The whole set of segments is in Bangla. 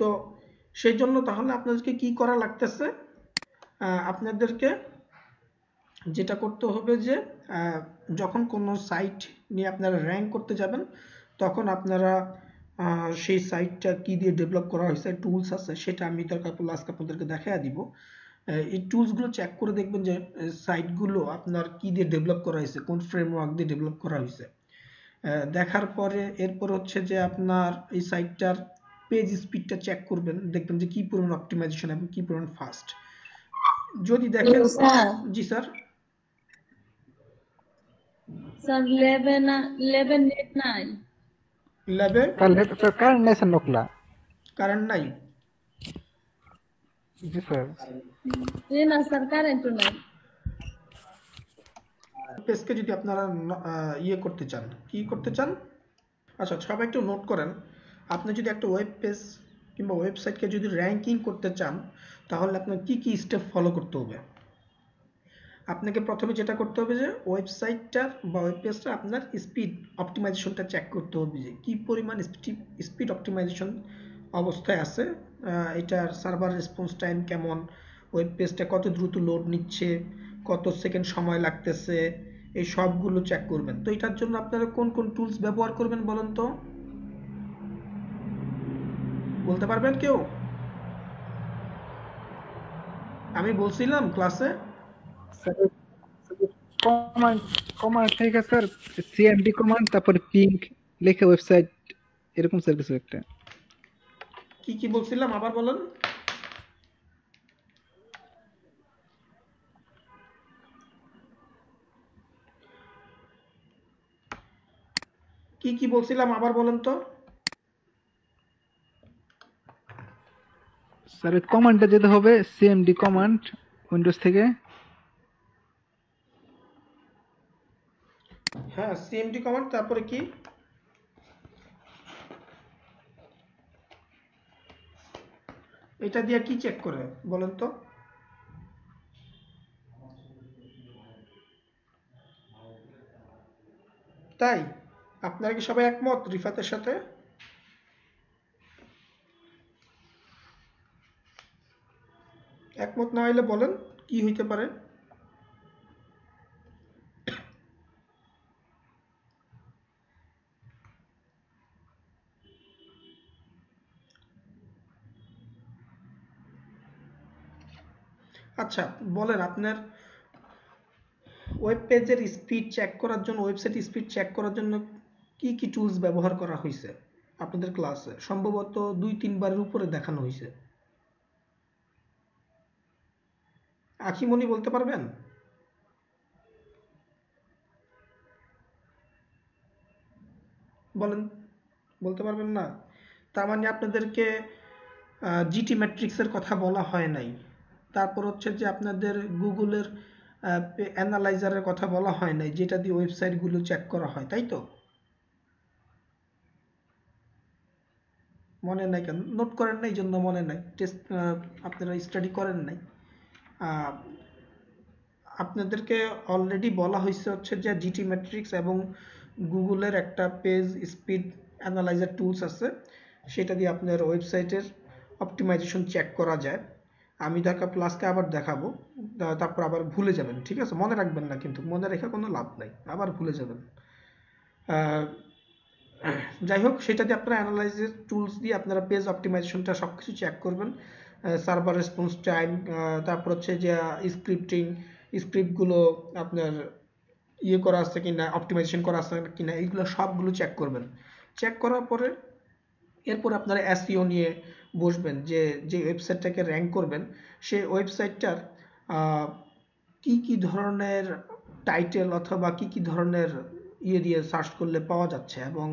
তো সেই জন্য তাহলে আপনাদেরকে কি করা লাগতেছে, আপনাদেরকে যেটা করতে হবে যে যখন কোনো সাইট নিয়ে আপনারা র্যাঙ্ক করতে যাবেন, তখন আপনারা সেই সাইটটা কি দিয়ে ডেভেলপ করা হয়েছে, টুলস আছে, সেটা আমি দরকার পড়লে আজকে আপনাদেরকে দেখাই দিব। এই টুলসগুলো চেক করে দেখবেন যে সাইটগুলো আপনার কি দিয়ে ডেভেলপ করা হয়েছে, কোন ফ্রেমওয়ার্ক দিয়ে ডেভেলপ করা হয়েছে। দেখার পরে এরপর হচ্ছে যে আপনার এই সাইটটার পেজ স্পিডটা চেক করবেন, দেখবেন যে কি পরিমাণ অপটিমাইজেশন এবং কি পরিমাণ ফাস্ট। যদি দেখেন, স্যার জি স্যার, স্যার লেভেন নেট নাই, ল্যাবে স্যার কারেন্ট নাই স্যার নকলা। কারেন্ট নাই। জি স্যার। না স্যার কারেন্টও নাই। পেজকে যদি আপনারা ইয়ে করতে চান, কি করতে চান, আচ্ছা সবাই একটু নোট করেন। আপনি যদি একটা ওয়েব পেজ কিংবা ওয়েবসাইটকে যদি র্যাঙ্কিং করতে চান, তাহলে আপনার কি কি স্টেপ ফলো করতে হবে। আপনাকে প্রথমে যেটা করতে হবে যে ওয়েবসাইটটার বা ওয়েব পেজটা আপনার স্পিড অপটিমাইজেশনটা চেক করতে হবে, যে কি পরিমাণ স্পিড অপটিমাইজেশন অবস্থায় আছে, এটার সার্ভার রেসপন্স টাইম কেমন, ওয়েব পেজটা কত দ্রুত লোড নিচ্ছে, কত সেকেন্ড সময় লাগতেছে, এই সবগুলো চেক করবেন। তো এটার জন্য আপনারা কোন কোন টুলস ব্যবহার করবেন বলেন তো, বলতে পারবেন কেউ? আমি বলছিলাম ক্লাসে স্যার কমান্ড কমান্ড থেকে স্যার সিএমডি কমান্ড, তারপরে পিঙ্ক লিখে ওয়েবসাইট, এরকম স্যার কিছু একটা। কি কি বলছিলাম আবার বলেন। কি কি বলছিলাম আবার বলেন তো। স্যার কমান্ডটা যেতে হবে সিএমডি কমান্ড উইন্ডোজ থেকে। হ্যাঁ, সিএমডি কমান্ড, তারপরে কি? এটা দিয়ে কি চেক করে বলেন তো। তাই আপনারা কি সবাই একমত রিফাতের সাথে? একমত না হইলে বলেন কি হইতে পারে। আচ্ছা বলেন, আপনার ওয়েব পেজের স্পিড চেক করার জন্য, ওয়েবসাইট স্পিড চেক করার জন্য কি কি টুলস ব্যবহার করা হয়েছে আপনাদের ক্লাসে? সম্ভবত 2-3 বারের উপরে দেখানো হয়েছে। আখিমনি বলতে পারবেন? বলেন, বলতে পারবেন না? তার মানে আপনাদেরকে জিটি ম্যাট্রিক্সের কথা বলা হয় নাই। তারপর হচ্ছে যে আপনাদের গুগলের অ্যানালাইজারের কথা বলা হয় নাই, যেটা দিয়ে ওয়েবসাইটগুলো চেক করা হয়, তাই তো? মনে নাই কেন? নোট করেন নাই, এই জন্য মনে নাই। টেস্ট আপনারা স্টাডি করেন নাই। আহ, আপনাদেরকে অলরেডি বলা হয়েছে হচ্ছে যে জিটি ম্যাট্রিক্স এবং গুগলের একটা পেজ স্পিড অ্যানালাইজার টুলস আছে, সেটা দিয়ে আপনার ওয়েবসাইটের অপটিমাইজেশন চেক করা যায়। আমি দরকার প্লাসকে আবার দেখাবো, তারপর আবার ভুলে যাবেন, ঠিক আছে? মনে রাখবেন না, কিন্তু মনে রেখে কোনো লাভ নাই, আবার ভুলে যাবেন। আহ, যাই হোক, সেটা দিয়ে আপনারা অ্যানালাইজের টুলস দিয়ে আপনারা পেজ অপটিমাইজেশনটা সব কিছু চেক করবেন। সার্ভার রেসপন্স টাইম, তারপর হচ্ছে যে স্ক্রিপ্টিং, স্ক্রিপ্টগুলো আপনার ইয়ে করা আছে কিনা, অপটিমাইজেশন করা আছে কিনা, এইগুলো সবগুলো চেক করবেন। চেক করার পরে এরপর আপনারা এসইও নিয়ে বসবেন, যে যে ওয়েবসাইটটাকে র্যাঙ্ক করবেন সেই ওয়েবসাইটটার কি কি ধরনের টাইটেল অথবা কি কি ধরনের ইয়ে দিয়ে সার্চ করলে পাওয়া যাচ্ছে, এবং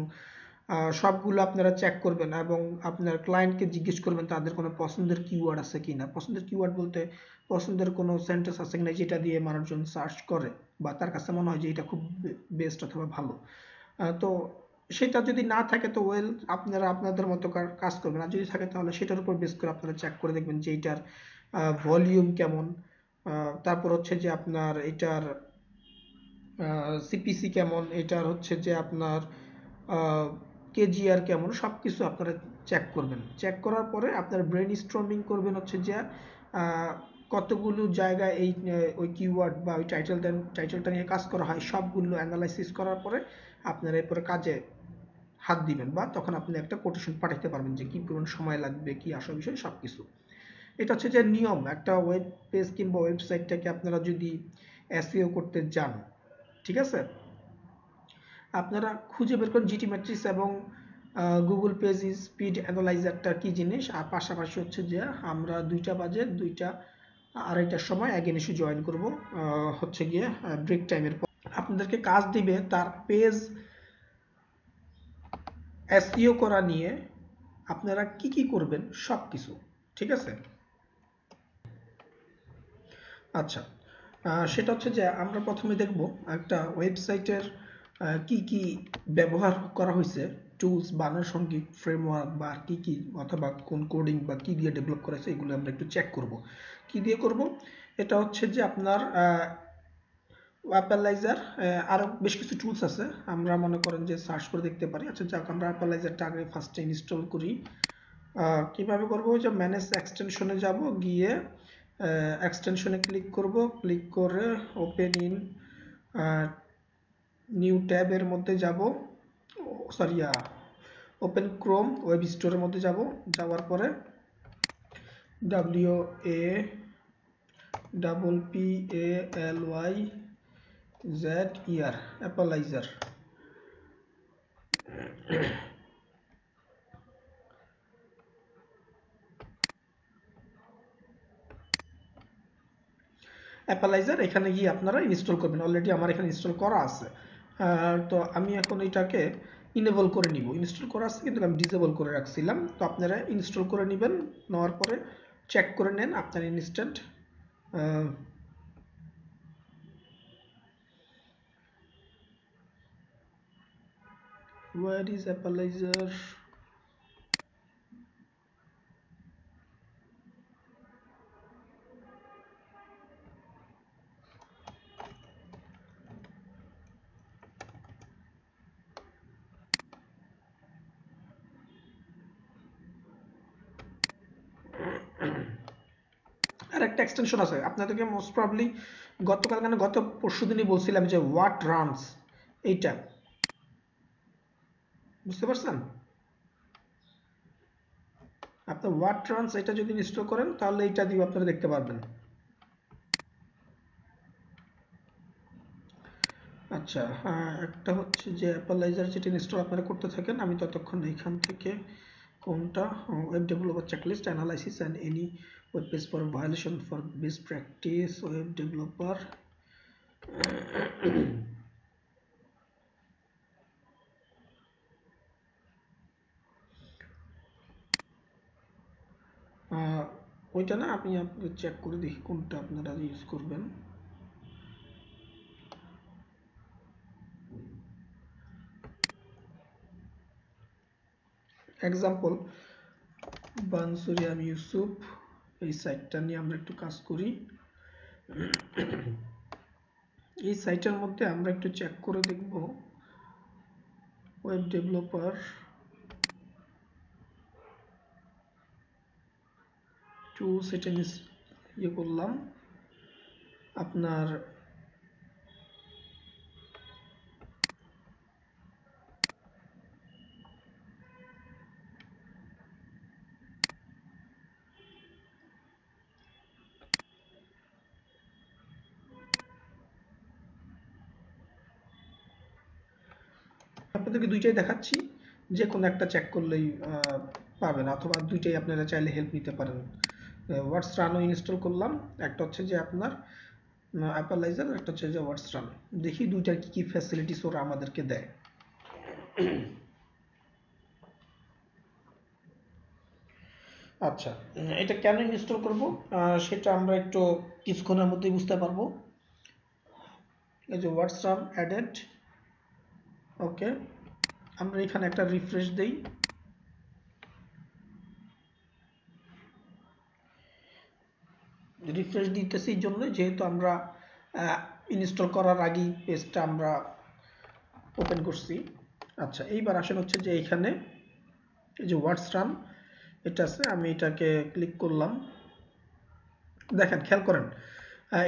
সবগুলো আপনারা চেক করবেন এবং আপনার ক্লায়েন্টকে জিজ্ঞেস করবেন তাদের কোনো পছন্দের কিওয়ার্ড আছে কিনা। পছন্দের কিওয়ার্ড বলতে পছন্দের কোনো সেন্টেন্স আছে কিনা যেটা দিয়ে মানুষজন সার্চ করে বা তার কাছে মনে হয় যে এটা খুব বেস্ট অথবা ভালো। তো সেটা যদি না থাকে তো ওয়েল, আপনারা আপনাদের মতো কাজ করবেন। আর যদি থাকে তাহলে সেটার উপর বেস করে আপনারা চেক করে দেখবেন যে এটার ভলিউম কেমন, তারপর হচ্ছে যে আপনার এটার সিপিসি কেমন, এটার হচ্ছে যে আপনার কেজিআর কেমন, সব কিছু আপনারা চেক করবেন। চেক করার পরে আপনার ব্রেন স্টর্মিং করবেন হচ্ছে যে কতগুলো জায়গায় এই ওই কিওয়ার্ড বা ওই টাইটেলটা নিয়ে কাজ করা হয় সবগুলো অ্যানালাইসিস করার পরে আপনারা এরপরে কাজে হাত দিবেন, বা তখন আপনি একটা কোটেশন পাঠাতে পারবেন যে কি পরিমাণ সময় লাগবে, কি আসল বিষয় সবকিছু। এটা হচ্ছে যে নিয়ম, একটা ওয়েব পেজ কিংবা ওয়েবসাইটটাকে আপনারা যদি এসইও করতে যান, ঠিক আছে, আপনারা খুঁজে বের করুন জিটি ম্যাট্রিক্স এবং গুগল পেজ স্পিড অ্যানালাইজারটা কি জিনিস। আর পাশাপাশি হচ্ছে যে আমরা 2টা বাজে 2:30টার সময় অ্যাগেন এসে জয়েন করব, হচ্ছে গিয়ে ব্রেক টাইমের পর। আপনাদেরকে কাজ দিবে তার পেজ এসইও করা নিয়ে আপনারা কি কি করবেন সব কিছু, ঠিক আছে। আচ্ছা, সেটা হচ্ছে যে আমরা প্রথমে দেখব একটা ওয়েবসাইটের কি কি ব্যবহার করা হয়েছে, টুলস, বানানসঙ্গিক, ফ্রেমওয়ার্ক বা কি কি, অথবা কোন কোডিং বা কি দিয়ে ডেভেলপ করা হয়েছে, এগুলো আমরা একটু চেক করব। কি দিয়ে করব? এটা হচ্ছে যে আপনার অ্যাপালাইজার, আরও বেশ কিছু টুলস আছে, আমরা মনে করেন যে সার্চ করে দেখতে পারি। আচ্ছা যাক, আমরা অ্যাপালাইজারটা আগে ফার্স্টে ইনস্টল করি। কিভাবে করব? যে ম্যানেজ এক্সটেনশনে যাব, গিয়ে এক্সটেনশনে ক্লিক করব, ক্লিক করে ওপেন ইন নিউ ট্যাবের মধ্যে যাব, সরি ওপেন ক্রোম ওয়েব স্টোরের মধ্যে যাব, যাওয়ার পরে WAPPALYZER অ্যাপালাইজার, অ্যাপালাইজার এখানে গিয়ে আপনারা ইনস্টল করবেন। অলরেডি আমার এখানে ইনস্টল করা আছে, তো আমি এখন এটাকে ইনেবল করে নিব। ইনস্টল করা আছে কিন্তু আমি ডিসেবল করে রাখছিলাম, তো আপনারা ইনস্টল করে নেবেন। নেওয়ার পরে চেক করে নেন আপনার ইনস্ট্যান্ট where is Appalizer? আর একটা এক্সটেনশন আছে আপনাদেরকে মোস্ট প্রবাবলি গতকাল গত পরশু দিনই বলছিলাম যে হোয়াট রানস, এইটা বুঝতে পারছেন? আপনার হোয়াট রানস এটা যদি ইনস্টল করেন তাহলে এইটা দিয়ে আপনারা দেখতে পারবেন। আচ্ছা, একটা হচ্ছে যে অ্যাপালাইজার যেটা ইনস্টল আপনারা করতে থাকেন, আমি ততক্ষণ এইখান থেকে কোনটা web developer checklist analysis and any web page for violation for best practice web developer, ওইটা না, আমি আপনাদের চেক করে দেখি কোনটা আপনারা ইউজ করবেন। এক্সাম্পল বানসুরিয়াম ইউসুফ, এই সাইটটা নিয়ে আমরা একটু কাজ করি। এই সাইটের মধ্যে আমরা একটু চেক করে দেখব ওয়েব ডেভেলপার টুলস, এটা ইয়ে করলাম আপনার আপনাদেরকে দুইটাই দেখাচ্ছি, যে কোনো একটা চেক করলেই পাবেন, অথবা দুইটাই আপনারা চাইলে হেল্প নিতে পারেন। হোয়াটস রানও ইনস্টল করলাম, একটা হচ্ছে যে আপনার অ্যাপালাইজার, একটা হচ্ছে যে হোয়াটস রান। দেখি দুইটার কি কি ফ্যাসিলিটিস ওরা আমাদেরকে দেয়। আচ্ছা, এটা কেন ইনস্টল করব সেটা আমরা একটু কিছুক্ষণের মধ্যেই বুঝতে পারবো। এই যে হোয়াটস রান অ্যাডেড, ওকে, আমরা এখানে একটা রিফ্রেশ দেই। রিফ্রেশ দিতেছি এই জন্য যেহেতু আমরা ইনস্টল করার আগেই পেজটা আমরা ওপেন করছি। আচ্ছা, এইবার আসেন হচ্ছে যে এইখানে এই যে হোয়াটস রান এটা আছে, আমি এটাকে ক্লিক করলাম। দেখেন খেয়াল করেন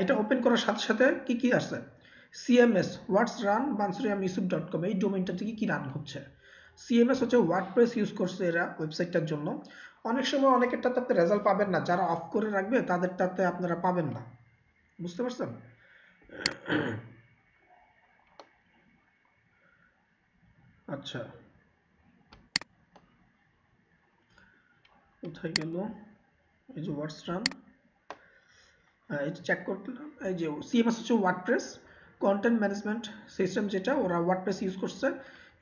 এটা ওপেন করার সাথে সাথে কি কি আসছে, সিএমএস হোয়াটস রান bansuriamyusuf.com, এই ডোমেইনটা থেকে কি রান হচ্ছে। সিএমএস হচ্ছে ওয়ার্ডপ্রেস ইউজ করছে এরা ওয়েবসাইটটার জন্য। অনেক সময় অনেকেরটাতে আপনি রেজাল্ট পাবেন না, যারা অফ করে রাখবে তাদেরটাতে আপনারা পাবেন না, বুঝতে পারছেন? আচ্ছা কোথায় গেল, এই যে হোয়াটস রান, এটা চেক করলাম। এই যে সিএমএস হচ্ছে ওয়ার্ডপ্রেস কন্টেন্ট ম্যানেজমেন্ট সিস্টেম, যেটা ওরা ওয়ার্ডপ্রেস ইউজ করছে,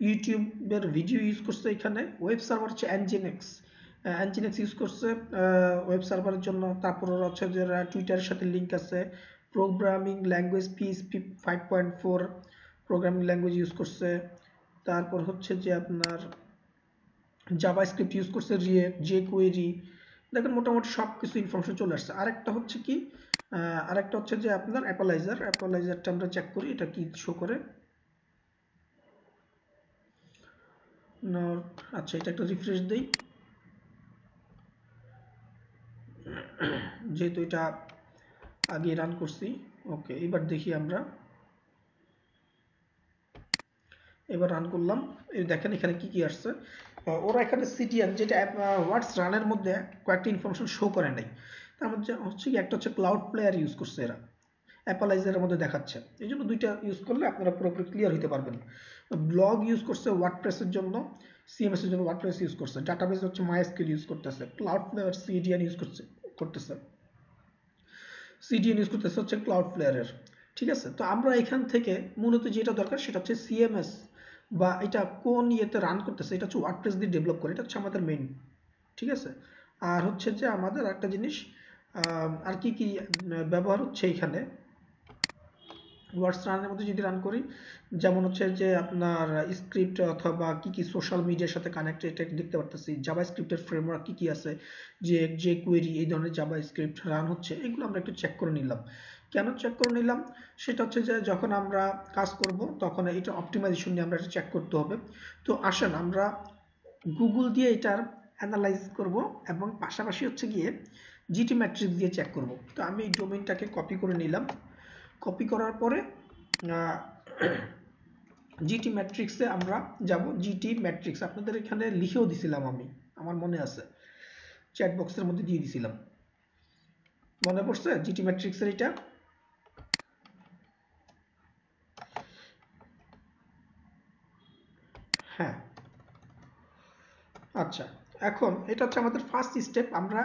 ইউটিউবের ভিডিও ইউজ করছে। এখানে ওয়েব সার্ভার হচ্ছে অ্যানজিনেক্স, অ্যানজিনেক্স ইউজ করছে ওয়েব সার্ভারের জন্য। তারপর ওরা হচ্ছে যে টুইটারের সাথে লিঙ্ক আছে। Programming language PHP 5.4 programming language use করছে। তারপর হচ্ছে যে আপনার জাভাস্ক্রিপ্ট ইউজ করছে, রিয়েক্ট, জেকুয়েরি। দেখেন মোটামুটি সব কিছু ইনফরমেশন চলে আসছে। আরেকটা হচ্ছে কি, আরেকটা হচ্ছে যে আপনার অ্যাপালাইজারটা আমরা চেক করি এটা কি শো করে। আচ্ছা এটা একটা রিফ্রেশ দেই, যেহেতু এটা আগে রান করছি। ওকে এবার দেখি আমরা, এবার রান করলাম। এই দেখেন এখানে কি কি আসছে। ওরা এখানে সিটিএন যেটা হোয়াটস রানের মধ্যে কয়েকটা ইনফরমেশন শো করে নাই। তার মধ্যে হচ্ছে কি একটা হচ্ছে ক্লাউড প্লেয়ার ইউজ করছে এরা, অ্যাপালাইজারের মধ্যে দেখাচ্ছে। এই জন্য দুইটা ইউজ করলে আপনারা পুরোপুরি ক্লিয়ার হতে পারবেন। ব্লগ ইউজ করছে ওয়ার্ডপ্রেসের জন্য, সিএমএস এর জন্য ওয়ার্ডপ্রেস ইউজ করছে। ডাটাবেস হচ্ছে মাইএসকিউএল ইউজ করতেছে। ক্লাউড প্লেয়ার সিডিএন ইউজ করতেছে, সিডিএন ইউজ করতেছে হচ্ছে ক্লাউড প্লেয়ারের। ঠিক আছে, তো আমরা এখান থেকে মূলত যেটা দরকার সেটা হচ্ছে সিএমএস বা এটা কোন ইয়েতে রান করতেছে, এটা হচ্ছে ওয়ার্ডপ্রেস দিয়ে ডেভেলপ করে, এটা হচ্ছে আমাদের মেইন। ঠিক আছে, আর হচ্ছে যে আমাদের একটা জিনিস আর কি কি ব্যবহার হচ্ছে এখানে ওয়ার্ডস রানের মধ্যে যদি রান করি, যেমন হচ্ছে যে আপনার স্ক্রিপ্ট অথবা কি কি সোশ্যাল মিডিয়ার সাথে কানেক্টেড এটা দেখতে পারতেছি। জাভাস্ক্রিপ্টের ফ্রেমওয়ার্ক কি কি আছে, যে কোয়েরি এই ধরনের জাভাস্ক্রিপ্ট রান হচ্ছে, এগুলো আমরা একটু চেক করে নিলাম। কেন চেক করে নিলাম সেটা হচ্ছে যে যখন আমরা কাজ করব তখন এটা অপটিমাইজেশন নিয়ে আমরা এটা চেক করতে হবে। তো আসেন আমরা গুগল দিয়ে এটার অ্যানালাইজ করব এবং পাশাপাশি হচ্ছে গিয়ে জিটি ম্যাট্রিক্স দিয়ে চেক করব। তো আমি এই ডোমেইনটাকে কপি করে নিলাম। কপি করার পরে জিটি ম্যাট্রিক্সে আমরা যাব। জিটি ম্যাট্রিক্স আপনাদের এখানে লিখেও দিছিলাম আমি, আমার মনে আছে চ্যাট বক্সের মধ্যে দিয়ে দিছিলাম, মনে পড়ছে জিটি ম্যাট্রিক্সের এটা। হ্যাঁ আচ্ছা, এখন এটা হচ্ছে আমাদের ফার্স্ট স্টেপ। আমরা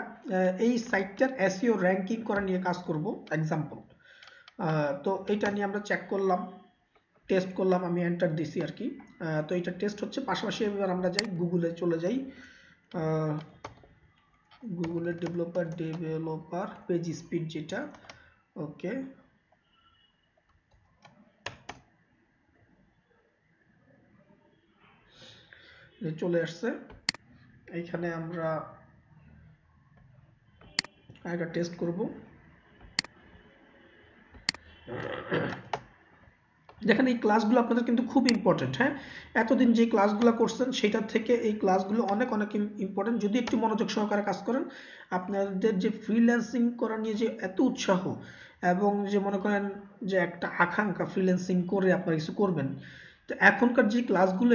এই সাইটটার এসইও র্যাঙ্কিং করা নিয়ে কাজ করব এক্সাম্পল। তো এটা নিয়ে আমরা চেক করলাম, টেস্ট করলাম, আমি এন্টার দিছি আর কি। তো এটা টেস্ট হচ্ছে। পাশাপাশি এবার আমরা যাই গুগলে, চলে যাই গুগলের ডেভেলপার পেজ স্পিড যেটা। ওকে চলে আসছে। এইখানে আমরা একটা টেস্ট করব। দেখেন এই ক্লাসগুলো আপনাদের কিন্তু খুব ইম্পর্টেন্ট। হ্যাঁ, এতদিন যে ক্লাসগুলো করছেন সেটার থেকে এই ক্লাসগুলো অনেক অনেক ইম্পর্টেন্ট। যদি একটু মনোযোগ সহকারে কাজ করেন, আপনাদের যে ফ্রিল্যান্সিং করা নিয়ে যে এত উৎসাহ এবং যে মনে করেন যে একটা আকাঙ্ক্ষা ফ্রিল্যান্সিং করে আপনারা কিছু করবেন, তো এখনকার যে ক্লাসগুলো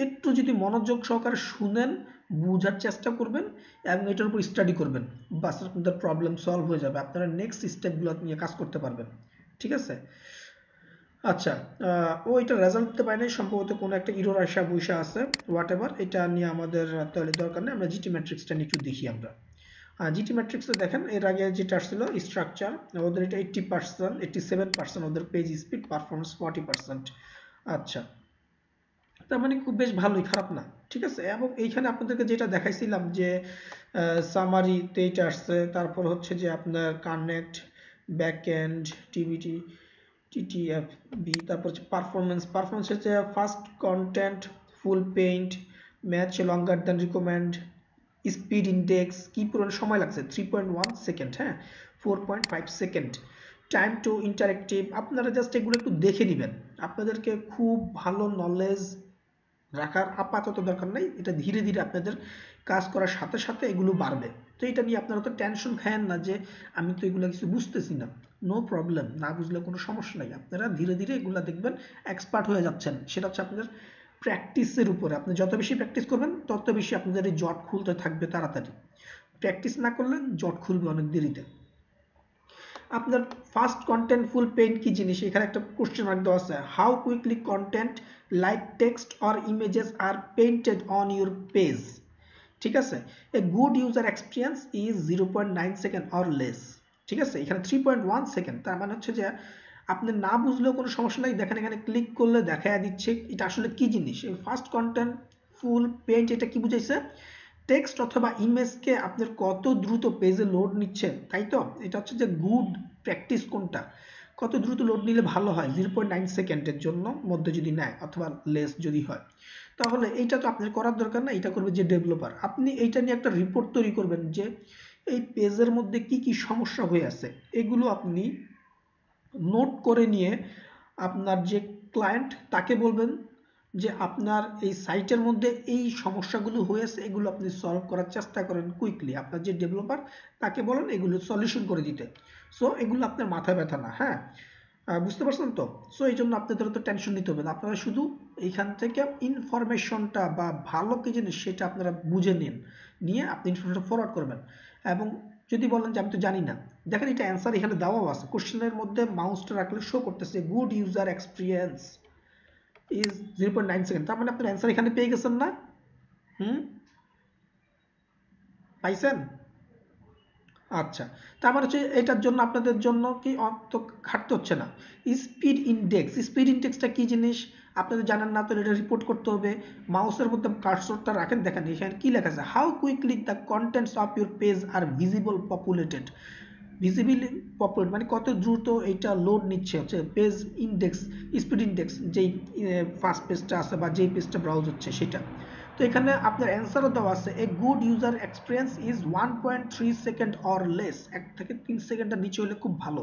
একটু যদি মনোযোগ সহকারে শুনেন, বোঝার চেষ্টা করবেন এবং এটার উপর স্টাডি করবেন, বাস আপনাদের প্রবলেম সলভ হয়ে যাবে। আপনারা নেক্সট স্টেপগুলো নিয়ে কাজ করতে পারবেন। ঠিক আছে, আচ্ছা ও এটা রেজাল্ট দিতে পারে নাই, সম্ভবত কোনো একটা ইরর আসা বৈশা আছে, হোয়াট এভার। এটা নিয়ে আমাদের তাহলে দরকার নেই। আমরা জিটি ম্যাট্রিক্সটা নিয়ে একটু দেখি। আমরা জিটি ম্যাট্রিক্সে দেখেন এর আগে যেটা আসছিল স্ট্রাকচার, ওদের এটা 80%, 87% ওদের পেজ স্পিড, পারফরমেন্স 40%। আচ্ছা, তার মানে খুব বেশ ভালোই, খারাপ না। ঠিক আছে, এবং এইখানে আপনাদেরকে যেটা দেখাইছিলাম যে সামারিতে এটা আসছে, তারপর হচ্ছে যে আপনার কানেক্ট, ব্যাকএন্ড, টিবিটি, টিটিএফবি, তারপর হচ্ছে পারফরমেন্স হচ্ছে first content, full paint, match longer than recommend, speed index, কি পরিমাণ সময় লাগছে 3.1 সেকেন্ড, হ্যাঁ 4.5 সেকেন্ড, টাইম টু ইন্টারেক্টিভ। আপনারা জাস্ট এগুলো একটু দেখে নেবেন, আপনাদেরকে খুব ভালো নলেজ রাখার আপাতত দরকার নাই, এটা ধীরে ধীরে আপনাদের কাজ করার সাথে সাথে এগুলো বাড়বে। তো এটা নিয়ে আপনারা তো টেনশন খায়েন না যে আমি তো এগুলো কিছু বুঝতেছি না। নো প্রবলেম, না বুঝলে কোনো সমস্যা নাই, আপনারা ধীরে ধীরে এগুলো দেখবেন এক্সপার্ট হয়ে যাচ্ছেন। সেটা হচ্ছে আপনাদের প্র্যাকটিসের উপরে, আপনি যত বেশি প্র্যাকটিস করবেন তত বেশি আপনাদের এই জট খুলতে থাকবে তাড়াতাড়ি। প্র্যাকটিস না করলে জট খুলবে অনেক দেরিতে। আপনার ফার্স্ট কন্টেন্টফুল পেইন্ট কি জিনিস, এখানে একটা কোশ্চেন মার্ক দেওয়া আছে, how quickly content like text or images are painted on your page. ঠিক আছে, a good user experience is 0.9 second or less. ঠিক আছে, এখানে 3.1 সেকেন্ড, তার মানে হচ্ছে যে আপনি না বুঝলেও কোনো সমস্যা নাই, দেখেন এখানে ক্লিক করলে দেখা দিচ্ছে এটা আসলে কি জিনিস। এই ফার্স্ট কন্টেন্ট ফুল পেইন্ট এটা কি বুঝাইছে, টেক্সট অথবা ইমেজকে আপনার কত দ্রুত পেজে লোড নিচ্ছে, তাই তো। এটা হচ্ছে যে গুড প্র্যাকটিস কোনটা, কত দ্রুত লোড নিলে ভালো হয়, 0.9 সেকেন্ডের জন্য মধ্যে যদি নেয় অথবা লেস যদি হয়, তাহলে এইটা তো আপনার করার দরকার না, এটা করবে যে ডেভেলপার। আপনি এইটা নিয়ে একটা রিপোর্ট তৈরি করবেন যে এই পেজের মধ্যে কি কি সমস্যা হয়ে আছে, এগুলো আপনি নোট করে নিয়ে আপনার যে ক্লায়েন্ট তাকে বলবেন যে আপনার এই সাইটের মধ্যে এই সমস্যাগুলো হয়েছে, এগুলো আপনি সলভ করার চেষ্টা করেন কুইকলি। আপনার যে ডেভেলপার তাকে বলেন এগুলো সলিউশন করে দিতে। সো এগুলো আপনার মাথা ব্যথা না, হ্যাঁ বুঝতে পারছেন তো। সো এই জন্য আপনাদের তো টেনশন নিতে হবে না, আপনারা শুধু এইখান থেকে ইনফরমেশনটা বা ভালো কি জিনিস সেটা আপনারা বুঝে নিন, নিয়ে আপনি ইনফরমেশন ফরওয়ার্ড করবেন। এবং যদি বলেন যে আমি তো জানি না, দেখেন এটা অ্যান্সার এখানে দেওয়াও আছে, কোশ্চেনের মধ্যে মাউসটা রাখলে শো করতেছে good user experience is 0.9 second, তার মানে আপনার অ্যান্সার এখানে পেয়ে গেছেন না। পাইছেন? আচ্ছা, তার মানে হচ্ছে এটার জন্য আপনাদের জন্য কি অত খাটতে হচ্ছে না। স্পিড ইনডেক্স, স্পিড ইনডেক্সটা কি জিনিস আপনাদের জানেন না, তো এটা রিপোর্ট করতে হবে। মাউসের মধ্যে কার্সরটা রাখেন, দেখেন এখানে কি লেখা আছে, how quickly the contents of your page are visible populated. Visibly populate মানে কত দ্রুত এটা লোড নিচ্ছে, হচ্ছে পেজ ইনডেক্স, স্পিড ইনডেক্স, যেই ফার্স্ট পেজটা আছে বা যেই পেজটা ব্রাউজ হচ্ছে সেটা। তো এখানে আপনার অ্যান্সারও দেওয়া আছে, a good user experience is 1.3 second or less, 1 থেকে 3 সেকেন্ডের নিচে হলে খুব ভালো।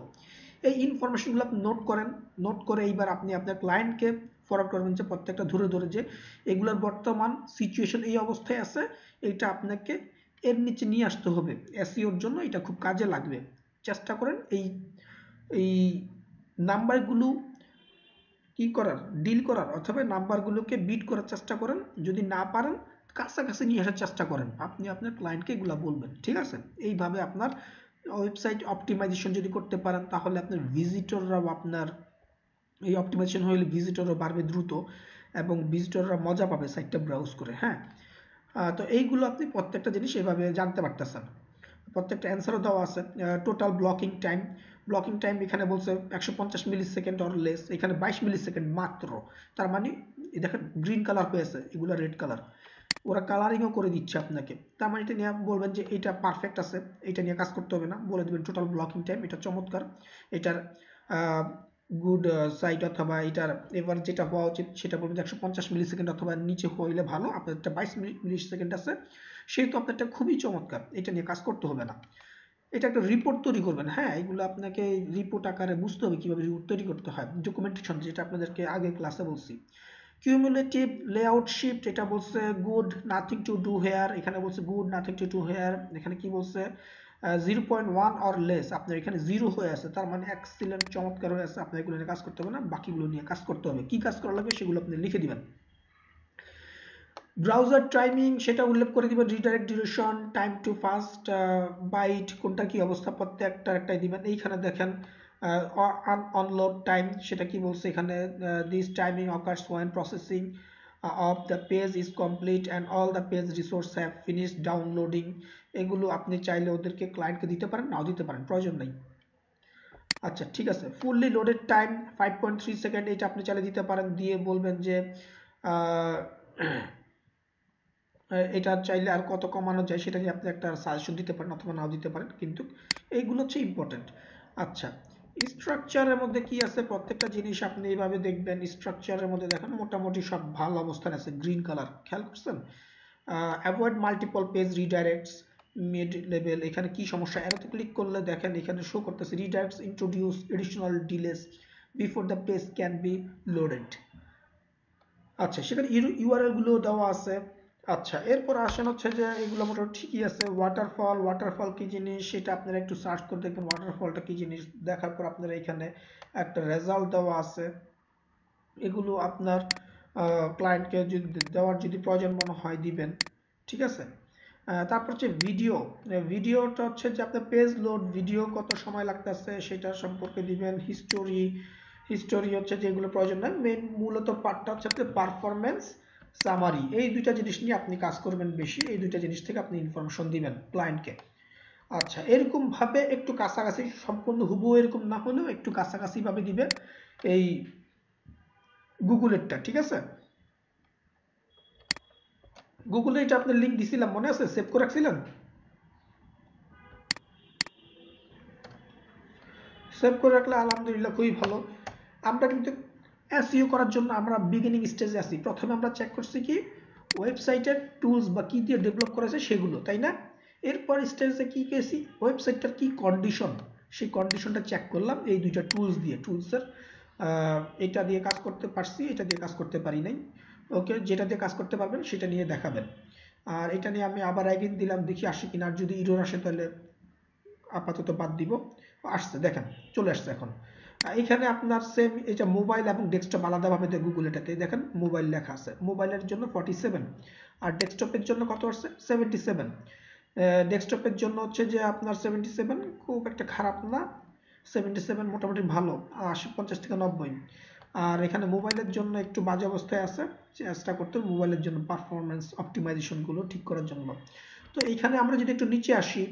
এই ইনফরমেশনগুলো আপনি নোট করেন, নোট করে এইবার আপনি আপনার ক্লায়েন্টকে ফরওয়ার্ড করবেন যে প্রত্যেকটা ধরে ধরে যে এগুলোর বর্তমান সিচুয়েশন এই অবস্থায় আছে, এটা আপনাকে এর নিচে নিয়ে আসতে হবে, এসইওর জন্য এটা খুব কাজে লাগবে। চেষ্টা করেন এই এই নাম্বারগুলো কি করার, ডিল করার, অথবা নাম্বারগুলোকে বিট করার চেষ্টা করেন। যদি না পারেন কাছাকাছি নিয়ে আসার চেষ্টা করেন, আপনি আপনার ক্লায়েন্টকে এগুলো বলবেন, ঠিক আছে। এইভাবে আপনার ওয়েবসাইট অপটিমাইজেশন যদি করতে পারেন, তাহলে আপনার ভিজিটররাও আপনার এই অপটিমাইজেশন হলে ভিজিটরও বাড়বে দ্রুত, এবং ভিজিটররা মজা পাবে সাইটটা ব্রাউজ করে। হ্যাঁ, তো এইগুলো আপনি প্রত্যেকটা জিনিস এভাবে জানতে পারতেছেন। প্রত্যেকটা অ্যান্সারও দেওয়া আছে। টোটাল ব্লকিং টাইম এখানে বলছে 150 মিলি সেকেন্ড অর লেস, এখানে 22 মিলি সেকেন্ড মাত্র। তার মানে দেখেন গ্রিন কালার হয়েছে, এগুলো রেড কালার, ওরা কালারিংও করে দিচ্ছে আপনাকে। তার মানে এটা নিয়ে বলবেন যে এটা পারফেক্ট আছে, এটা নিয়ে কাজ করতে হবে না, বলে দেবেন টোটাল ব্লকিং টাইম এটা চমৎকার, এটার গুড সাইট অথবা এটার এবার যেটা হওয়া উচিত সেটা বলবেন 150 মিলি সেকেন্ড অথবা নিচে হইলে ভালো, আপনারটা 22 মিলি সেকেন্ড আছে, সেহেতু আপনারটা খুবই চমৎকার, এটা নিয়ে কাজ করতে হবে না। এটা একটা রিপোর্ট তৈরি করবেন, হ্যাঁ এগুলো আপনাকে রিপোর্ট আকারে বুঝতে হবে কিভাবে রিপোর্ট তৈরি করতে হয়, ডকুমেন্টেশন যেটা আপনাদেরকে আগে ক্লাসে বলছি। কিউমুলেটিভ লেআউট শিফট, এটা বলছে good nothing to do here, এখানে বলছে good nothing to do here, এখানে কি বলছে 0.1 অর লেস, আপনার এখানে 0 হয়ে আছে, তার মানে এক্সিলেন্ট চমৎকার হয়ে আছে, আপনার এগুলো নিয়ে কাজ করতে হবে না, বাকিগুলো নিয়ে কাজ করতে হবে। কি কাজ করা লাগবে সেগুলো আপনি লিখে দিবেন। ব্রাউজার টাইমিং সেটা উল্লেখ করে দিবেন, redirect duration, time to first bite কোনটা কি অবস্থা প্রত্যেকটা একটাই দিবেন। এইখানে দেখেন অনলোড টাইম সেটা কি বলছে এখানে, this timing occurs when processing of the page is complete and all the page resource have finished downloading. এগুলো আপনি চাইলে ওদেরকে ক্লায়েন্টকে দিতে পারেন, নাও দিতে পারেন, প্রয়োজন নেই। আচ্ছা ঠিক আছে, ফুললি লোডেড টাইম 5.3 সেকেন্ড, এটা আপনি চাইলে দিতে পারেন, দিয়ে বলবেন যে এটা চাইলে আর কত কমানো যায় সেটা নিয়ে আপনি একটা সাজেশন দিতে পারেন অথবা নাও দিতে পারেন, কিন্তু এইগুলো হচ্ছে ইম্পর্টেন্ট। আচ্ছা, স্ট্রাকচারের মধ্যে কি আছে, প্রত্যেকটা জিনিস আপনি এইভাবে দেখবেন। স্ট্রাকচারের মধ্যে দেখেন মোটামুটি সব ভালো অবস্থান আছে, গ্রিন কালার, খেয়াল করছেন। Avoid multiple page redirects mid level, এখানে কি সমস্যা, অ্যারোতে ক্লিক করলে দেখেন এখানে শো করতেছে redirects introduce additional delays before the page can be loaded. আচ্ছা, সেখানে ইউআরএল গুলো দেওয়া আছে। আচ্ছা, এরপর আসেন হচ্ছে যে এগুলো মোটামুটি ঠিকই আছে। ওয়াটারফল কি জিনিস সেটা আপনারা একটু সার্চ করে দেখবেন, ওয়াটারফলটা কি জিনিস। দেখার পর আপনারা এখানে একটা রেজাল্ট দেওয়া আছে, এগুলো আপনার ক্লায়েন্টকে যদি দেওয়ার যদি প্রয়োজন মনে হয় দিবেন, ঠিক আছে। তারপর হচ্ছে ভিডিওটা হচ্ছে যে আপনার পেজ লোড ভিডিও কত সময় লাগতেছে সেটা সম্পর্কে দিবেন। হিস্টোরি হচ্ছে যেগুলো প্রয়োজন না, মেন মূলত পার্টটা হচ্ছে আপনার পারফরমেন্স সামারি, এই দুইটা জিনিস নিয়ে আপনি কাজ করবেন বেশি, এই দুইটা জিনিস থেকে আপনি ইনফরমেশন দিবেন ক্লায়েন্টকে। আচ্ছা, এরকম ভাবে একটু কাছাকাছি, সম্পূর্ণ হুবহু এরকম না হলেও একটু কাছাকাছি ভাবে দিবেন এই গুগলেরটা, ঠিক আছে। গুগলে এটা আপনার লিঙ্ক দিছিলাম, মনে আছে? সেভ করে রাখছিলেন? সেভ করে রাখলে আলহামদুলিল্লাহ খুবই ভালো। আমরা কিন্তু এসইও করার জন্য আমরা বিগিনিং স্টেজে আছি। প্রথমে আমরা চেক করছি কি ওয়েবসাইটের টুলস বা কি দিয়ে ডেভেলপ করেছে সেগুলো, তাই না? এরপর স্টেজে কি পেয়েছি, ওয়েবসাইটটার কি কন্ডিশন, সেই কন্ডিশনটা চেক করলাম এই দুইটা টুলস দিয়ে। টুলসের এটা দিয়ে কাজ করতে পারছি, এটা দিয়ে কাজ করতে পারি নাই। ওকে, যেটা দিয়ে কাজ করতে পারবেন সেটা নিয়ে দেখাবেন। আর এটা নিয়ে আমি আবার একদিন দিলাম, দেখি আসে কিনা। আর যদি ইরর আসে তাহলে আপাতত বাদ দিব। আসছে, দেখেন চলে আসছে এখন। এখানে আপনার সেম এটা মোবাইল এবং ডেস্কটপ আলাদাভাবে গুগল এটাতে দেখেন মোবাইল লেখা আছে। মোবাইলের জন্য 47 আর ডেস্কটপের জন্য কত আসছে 77। ডেস্কটপের জন্য হচ্ছে যে আপনার 77 খুব একটা খারাপ না, 77 মোটামুটি ভালো, 50 থেকে 90। আর এখানে মোবাইলের জন্য একটু বাজে অবস্থায় আছে, চেষ্টা করতে মোবাইলের জন্য পারফরমেন্স অপটিমাইজেশন গুলো ঠিক করার জন্য। তো এইখানে আমরা যদি একটু নিচে আসি,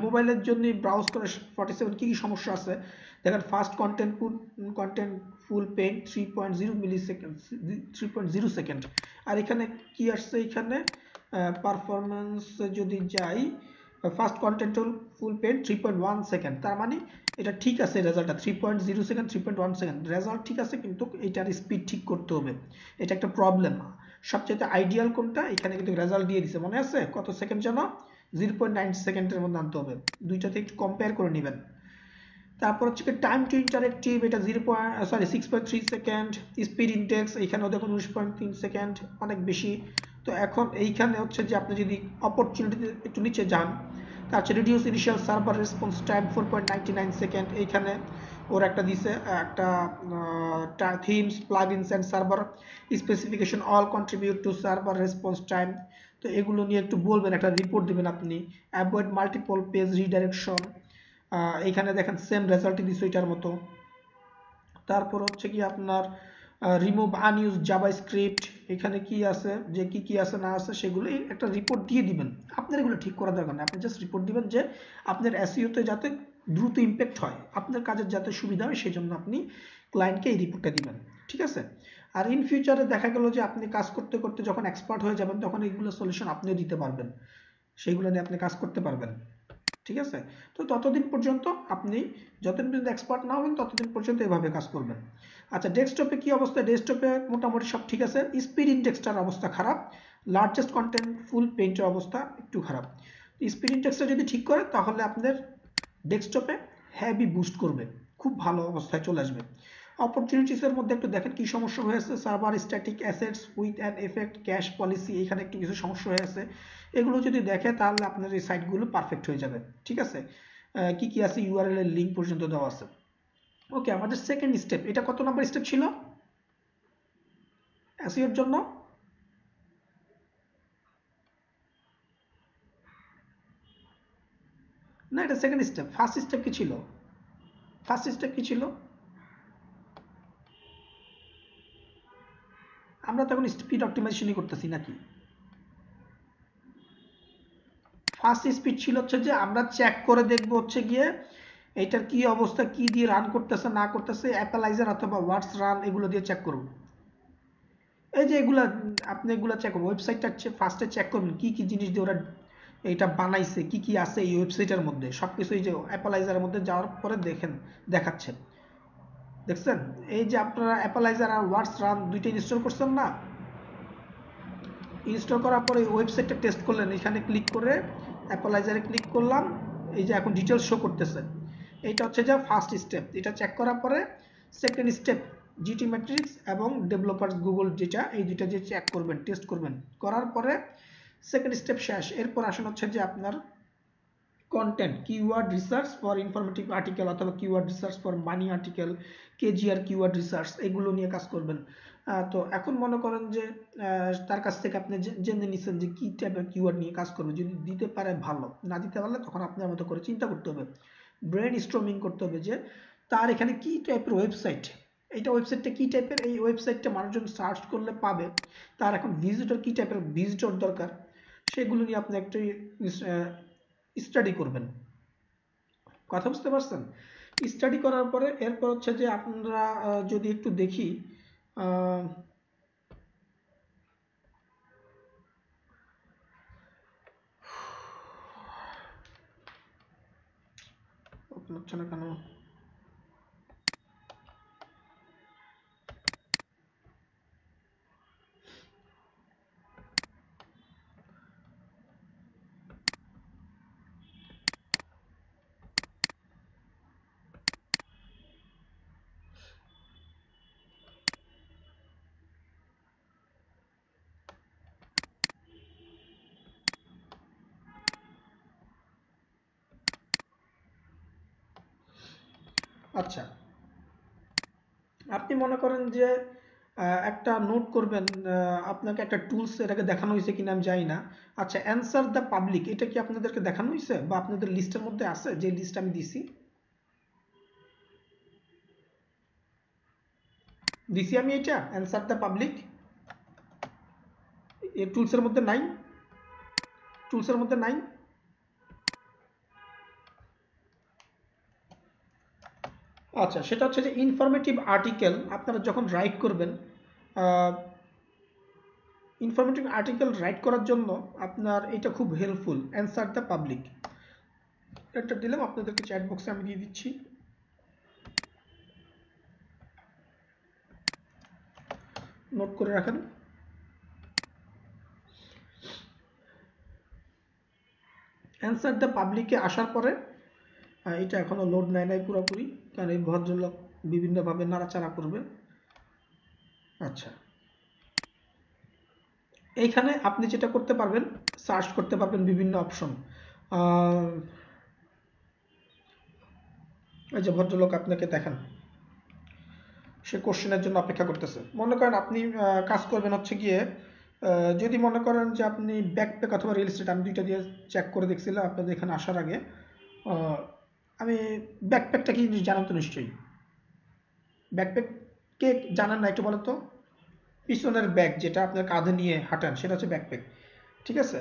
মোবাইলের জন্য ব্রাউজ করে 47 কি কি সমস্যা আছে দেখেন। Fast content full paint 3.0 millisecond, 3.0 second. আর এখানে কি আসছে, এখানে পারফরমেন্স যদি যাই, fast content full paint 3.1 second. তার মানে এটা ঠিক আছে, রেজাল্টটা 3.0 সেকেন্ড 3.1 সেকেন্ড রেজাল্ট ঠিক আছে, কিন্তু এটার স্পিড ঠিক করতে হবে, এটা একটা প্রবলেম। সবচেয়ে আইডিয়াল কোনটা, এখানে কিন্তু রেজাল্ট দিয়ে দিছে, মনে আছে কত সেকেন্ড যেন, 0.9 সেকেন্ডের মধ্যে আনতে হবে। দুইটাতে একটু কম্পেয়ার করে নেবেন। তারপর হচ্ছে টাইম টু ইন্টারেক্টিভ, এটা 6.3 সেকেন্ড। স্পিড ইনডেক্স এখানেও দেখুন 19.3 সেকেন্ড, অনেক বেশি। তো এখন এইখানে হচ্ছে যে আপনি যদি অপরচুনিটিতে একটু নিচে যান, তার হচ্ছে reduce initial server response time 4.99 second. এইখানে ওর একটা দিছে একটা themes plugins and server specification all contribute to server response time. তো এগুলো নিয়ে একটু বলবেন, একটা রিপোর্ট দিবেন আপনি। অ্যাভয়েড মাল্টিপল পেজ রিডাইরেকশন, এইখানে দেখেন সেম রেজাল্টই দিছে এটার মতো। তারপর হচ্ছে কি আপনার রিমুভ আনইউজ জাভাস্ক্রিপ্ট, এখানে কি আছে, যে কি কি আছে না আছে সেগুলো একটা রিপোর্ট দিয়ে দিবেন। আপনার এগুলো ঠিক করা দরকার নেই, আপনি জাস্ট রিপোর্ট দিবেন যে আপনার এসইওতে যাতে দ্রুত ইম্প্যাক্ট হয়, আপনার কাজের যাতে সুবিধা হয়, সেই জন্য আপনি ক্লায়েন্টকে এই রিপোর্টটা দিবেন, ঠিক আছে। আর ইন ফিউচারে দেখা গেল যে আপনি কাজ করতে করতে যখন এক্সপার্ট হয়ে যাবেন, তখন এইগুলো সলিউশন আপনিও দিতে পারবেন, সেইগুলো নিয়ে আপনি কাজ করতে পারবেন, ঠিক আছে। তো ততদিন পর্যন্ত আপনি যতদিন পর্যন্ত এক্সপার্ট না হবেন ততদিন পর্যন্ত এভাবে কাজ করবেন। আচ্ছা, ডেস্কটপে কি অবস্থা, ডেস্কটপে মোটামুটি সব ঠিক আছে। স্পিড ইনডেক্সটার অবস্থা খারাপ, লার্জেস্ট কন্টেন্ট ফুল পেইন্টের অবস্থা একটু খারাপ। স্পিড ইনডেক্সটা যদি ঠিক করে তাহলে আপনাদের ডেস্কটপে হেভি বুস্ট করবে, খুব ভালো অবস্থায় চলে আসবে। অপরচুনিটিসের মধ্যে একটু দেখেন কি সমস্যা হয়েছে, server static assets with an effect cash policy, এখানে একটু কিছু সমস্যা হয়ে আছে। এগুলো যদি দেখে তাহলে আপনার এই সাইটগুলো পারফেক্ট হয়ে যাবে, ঠিক আছে। কি কি আছে, ইউআরএল এর লিঙ্ক পর্যন্ত দেওয়া আছে। ওকে, আমাদের সেকেন্ড স্টেপ, এটা কত নাম্বার স্টেপ ছিল এসইওর জন্য? না, এটা সেকেন্ড স্টেপ। ফার্স্ট স্টেপ কি ছিল? ফার্স্ট স্টেপ কি ছিল? আমরা তো এখন স্পিড অপটিমাইজেশনই করতেছি নাকি? ফার্স্ট স্পিড ছিল হচ্ছে যে আমরা চেক করে দেখবো হচ্ছে গিয়ে এটার কি অবস্থা, কি দিয়ে রান করতেছে না করতেছে, অ্যাপালাইজার অথবা ওয়াটস রান এগুলো দিয়ে চেক করব। এই যে এগুলা আপনি এগুলো চেক করবেন, ওয়েবসাইটটা ফার্স্টে চেক করবেন কি কি জিনিস দিয়ে ওরা এটা বানাইছে, কি কি আছে এই ওয়েবসাইটের মধ্যে, সবকিছু এই যে অ্যাপালাইজারের মধ্যে যাওয়ার পরে দেখেন দেখাচ্ছে, দেখছেন? এই যে আপনারা অ্যাপালাইজার আর ওয়াটস রান দুইটা ইনস্টল করছেন না, ইনস্টল করার পরে ওয়েবসাইটটা টেস্ট করলেন, এখানে ক্লিক করে অ্যাপালাইজারে ক্লিক করলাম, এই যে এখন ডিটেলস শো করতেছে। এটা হচ্ছে যে ফার্স্ট স্টেপ, এটা চেক করার পরে সেকেন্ড স্টেপ জিটি ম্যাট্রিক্স এবং ডেভেলপার্স গুগল, যেটা এই দুইটা যে চেক করবেন, টেস্ট করবেন, করার পরে সেকেন্ড স্টেপ শেষ। এরপর আসেন হচ্ছে যে আপনার content, keyword research for informative article অথবা keyword research for money article, KGR keyword research, এগুলো নিয়ে কাজ করবেন। তো এখন মনে করেন যে তার কাছ থেকে আপনি জেনে নিচ্ছেন যে কি টাইপের কিওয়ার্ড নিয়ে কাজ করবে। যদি দিতে পারে ভালো, না দিতে পারলে তখন আপনার মতো করে চিন্তা করতে হবে, ব্রেন স্টর্মিং করতে হবে যে তার এখানে কি টাইপের ওয়েবসাইট, এইটা ওয়েবসাইটটা কি টাইপের, এই ওয়েবসাইটটা মানুষজন সার্চ করলে পাবে, তার এখন ভিজিটর কি টাইপের ভিজিটর দরকার, সেগুলো নিয়ে আপনি একটু স্টাডি করবেন। কথা বুঝতে পারছেন? স্টাডি করার পরে এরপর হচ্ছে যে আপনারা যদি একটু দেখি, ওপেন হচ্ছে না কেন? আচ্ছা, আপনি মনে করেন যে একটা নোট করবেন, আপনাকে একটা টুলস এটাকে দেখানো হয়েছে কিনা আমি জানি না। আচ্ছা, অ্যান্সার দ্য পাবলিক, এটা কি আপনাদেরকে দেখানো হয়েছে বা আপনাদের লিস্টের মধ্যে আছে? যে লিস্ট আমি দিছি আমি এটা অ্যান্সার দ্য পাবলিক, এই টুলসের মধ্যে নাই, টুলসের মধ্যে নাই। আচ্ছা, সেটা হচ্ছে যে ইনফরমেটিভ আর্টিকেল আপনারা যখন রাইট করবেন, ইনফরমেটিভ আর্টিকেল রাইট করার জন্য আপনার এটা খুব হেল্পফুল, অ্যান্সার দ্য পাবলিক। এটা দিলাম আপনাদেরকে, চ্যাট বক্সে আমি দিয়ে দিচ্ছি, নোট করে রাখেন। অ্যান্সার দ্য পাবলিকে আসার পরে এটা এখনো লোড নেয় নাই পুরোপুরি, কারণ এই ভদ্রলোক বিভিন্নভাবে নাড়াচাড়া করবে। আচ্ছা, এইখানে আপনি যেটা করতে পারবেন, সার্চ করতে পারবেন বিভিন্ন অপশন। এই যে ভদ্রলোক আপনাকে দেখান, সে কোশ্চেনের জন্য অপেক্ষা করতেছে। মনে করেন আপনি কাজ করবেন হচ্ছে গিয়ে, যদি মনে করেন যে আপনি ব্যাকপ্যাক অথবা রিয়েল এস্টেট, আমি দুইটা দিয়ে চেক করে দেখছিলাম আপনাদের এখানে আসার আগে। আমি ব্যাকপ্যাকটা কি জিনিস জানেন তো নিশ্চয়ই? ব্যাকপ্যাক কে জানেন না একটু বলেন তো? পিছনের ব্যাগ যেটা আপনার কাঁধে নিয়ে হাঁটেন, সেটা হচ্ছে ব্যাকপ্যাক, ঠিক আছে?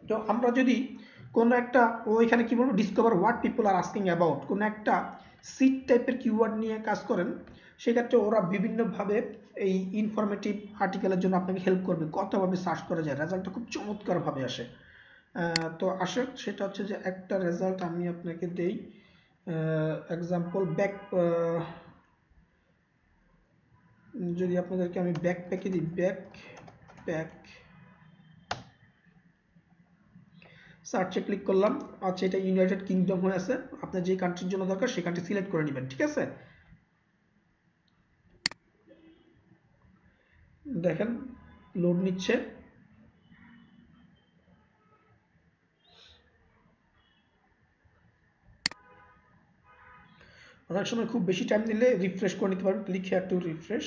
তো আমরা যদি কোনো একটা, ওইখানে কি বলবো, discover what people R asking about, কোনো একটা সিট টাইপের কিওয়ার্ড নিয়ে কাজ করেন, সেক্ষেত্রে ওরা বিভিন্নভাবে এই ইনফরমেটিভ আর্টিকেলের জন্য আপনাকে হেল্প করবে, কতভাবে সার্চ করা যায়, রেজাল্টটা খুব চমৎকারভাবে আসে। তো আসে, সেটা হচ্ছে যে একটা রেজাল্ট আমি আপনাকে দেই, এক্সাম্পল যদি আপনাদেরকে আমি ব্যাকপ্যাকে দিই, ব্যাকপ্যাক সার্চে ক্লিক করলাম। আচ্ছা, এটা ইউনাইটেড কিংডম হয়ে আছে, আপনার যে কান্ট্রির জন্য দরকার সেই কান্ট্রি সিলেক্ট করে নেবেন, ঠিক আছে? দেখেন লোড নিচ্ছে, অনেক সময় খুব বেশি টাইম নিলে রিফ্রেশ করে নিতে পারেন, ক্লিক হেয়ার টু রিফ্রেশ,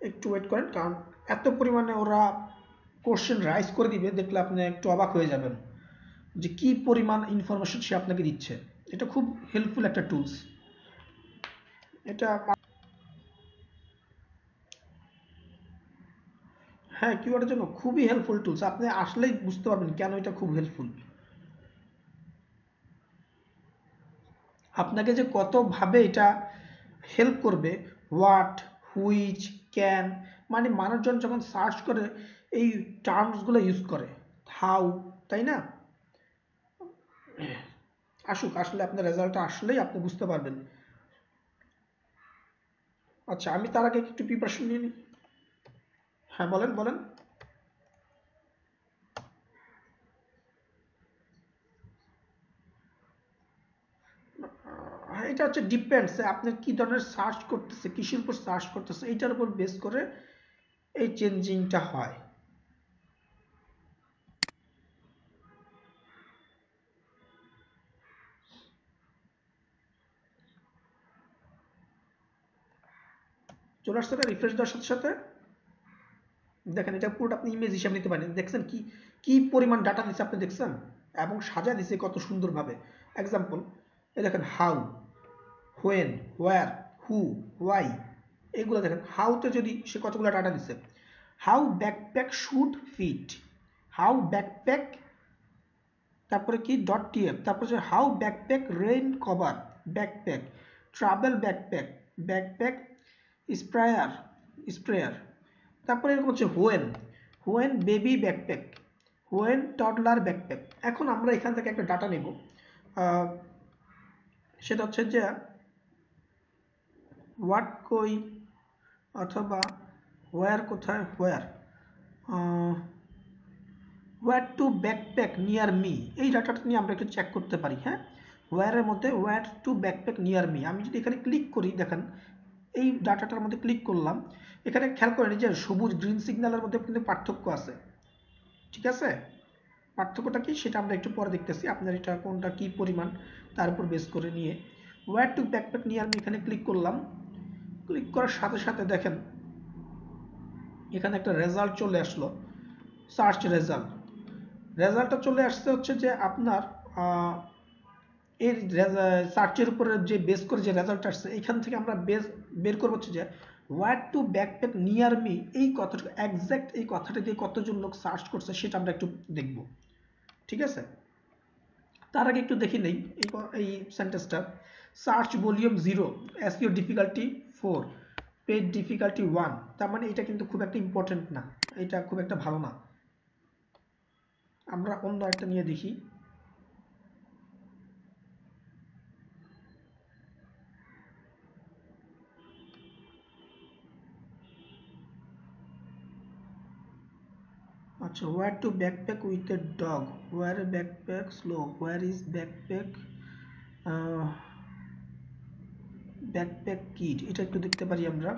একটু ওয়েট করেন, কারণ এত পরিমাণে ওরা কোশ্চেন রাইজ করে দিবে, দেখলে আপনি একটু অবাক হয়ে যাবেন যে কি পরিমাণ ইনফরমেশন সে আপনাকে দিচ্ছে। এটা খুব হেল্পফুল একটা টুলস এটা। হ্যাঁ, কিওয়ার্ডের জন্য খুবই হেল্পফুল টুলস, আপনি আসলেই বুঝতে পারবেন কেন এটা খুব হেল্পফুল। আপনাকে যে কতভাবে এটা হেল্প করবে, হোয়াট, হুইচ, ক্যান, মানে মানুষজন যখন সার্চ করে এই টার্মসগুলো ইউজ করে, হাউ, তাই না? আসুক, আসলে আপনার রেজাল্টটা আসলেই আপনি বুঝতে পারবেন। আচ্ছা, আমি তার আগে একটু প্রিপারেশন নিয়ে নিই। হ্যাঁ, বলেন বলেন। এটা এটা হচ্ছে ডিপেন্ডস আপনি কি ধরনের সার্চ করতেছে, কিসের উপর সার্চ করতেছে, এইটার উপর বেস করে এই চেঞ্জিংটা হয়। চলে আসছে না রিফ্রেশ দেওয়ার সাথে সাথে? দেখেন এটা পুরোটা আপনি ইমেজ হিসাবে নিতে পারেন। দেখছেন কি কি পরিমাণ ডাটা দিচ্ছে আপনি দেখছেন, এবং সাজা দিছে কত সুন্দরভাবে। এক্সাম্পল এই দেখেন how, when, where, who, why, এগুলো দেখেন। হাউতে যদি সে কতগুলো ডাটা দিচ্ছে, how backpack should fit, how backpack, তারপরে কি ডট টিএফ, তারপরে যে how backpack rain cover, backpack travel, backpack, backpack sprayer, sprayer, তারপরে এরকম হচ্ছে when, when baby backpack, when toddler backpack. এখন আমরা এখান থেকে একটা ডাটা নেব, সেটা হচ্ছে যে হোয়াট কই অথবা হোয়ার, কোথায় where, where to backpack near me, এই ডাটাটা নিয়ে আমরা একটু চেক করতে পারি। হ্যাঁ, হোয়ারের মধ্যে হোয়ার টু ব্যাকপ্যাক নিয়ার মি, আমি যদি এখানে ক্লিক করি, দেখেন এই ডাটাটার মধ্যে ক্লিক করলাম, এখানে খেয়াল করেন যে সবুজ গ্রিন সিগন্যালের মধ্যে কিন্তু পার্থক্য আছে। ঠিক আছে, পার্থক্যটা কি সেটা আমরা একটু পরে দেখতেছি, আপনার এটা কোনটা কি পরিমাণ তার উপর বেস করে নিয়ে। হোয়ার টু ব্যাকপ্যাক নিয়ে আমি এখানে ক্লিক করলাম, ক্লিক করার সাথে সাথে দেখেন এখানে একটা রেজাল্ট চলে আসলো, সার্চ রেজাল্ট। রেজাল্টটা চলে আসছে হচ্ছে যে আপনার এর সার্চের উপরে যে বেস করে যে রেজাল্ট আসছে, এখান থেকে আমরা বের করবো হচ্ছে যে what to backpack near me, এই কথাটা এক্সাক্ট এই কথাটা দিয়ে কতজন লোক সার্চ করছে সেটা আমরা একটু দেখব। ঠিক আছে, তার আগে একটু দেখি নেই এই সেন্টেন্সটা। Search volume 0, SEO difficulty 4, page difficulty 1, তার মানে এটা কিন্তু খুব একটা ইম্পর্টেন্ট না, এটা খুব একটা ভালো না। আমরা অন্য একটা নিয়ে দেখি। আচ্ছা, where to backpack with a dog, where a backpack slow, where is backpack, backpack kid, এটা একটু দেখতে পারি আমরা।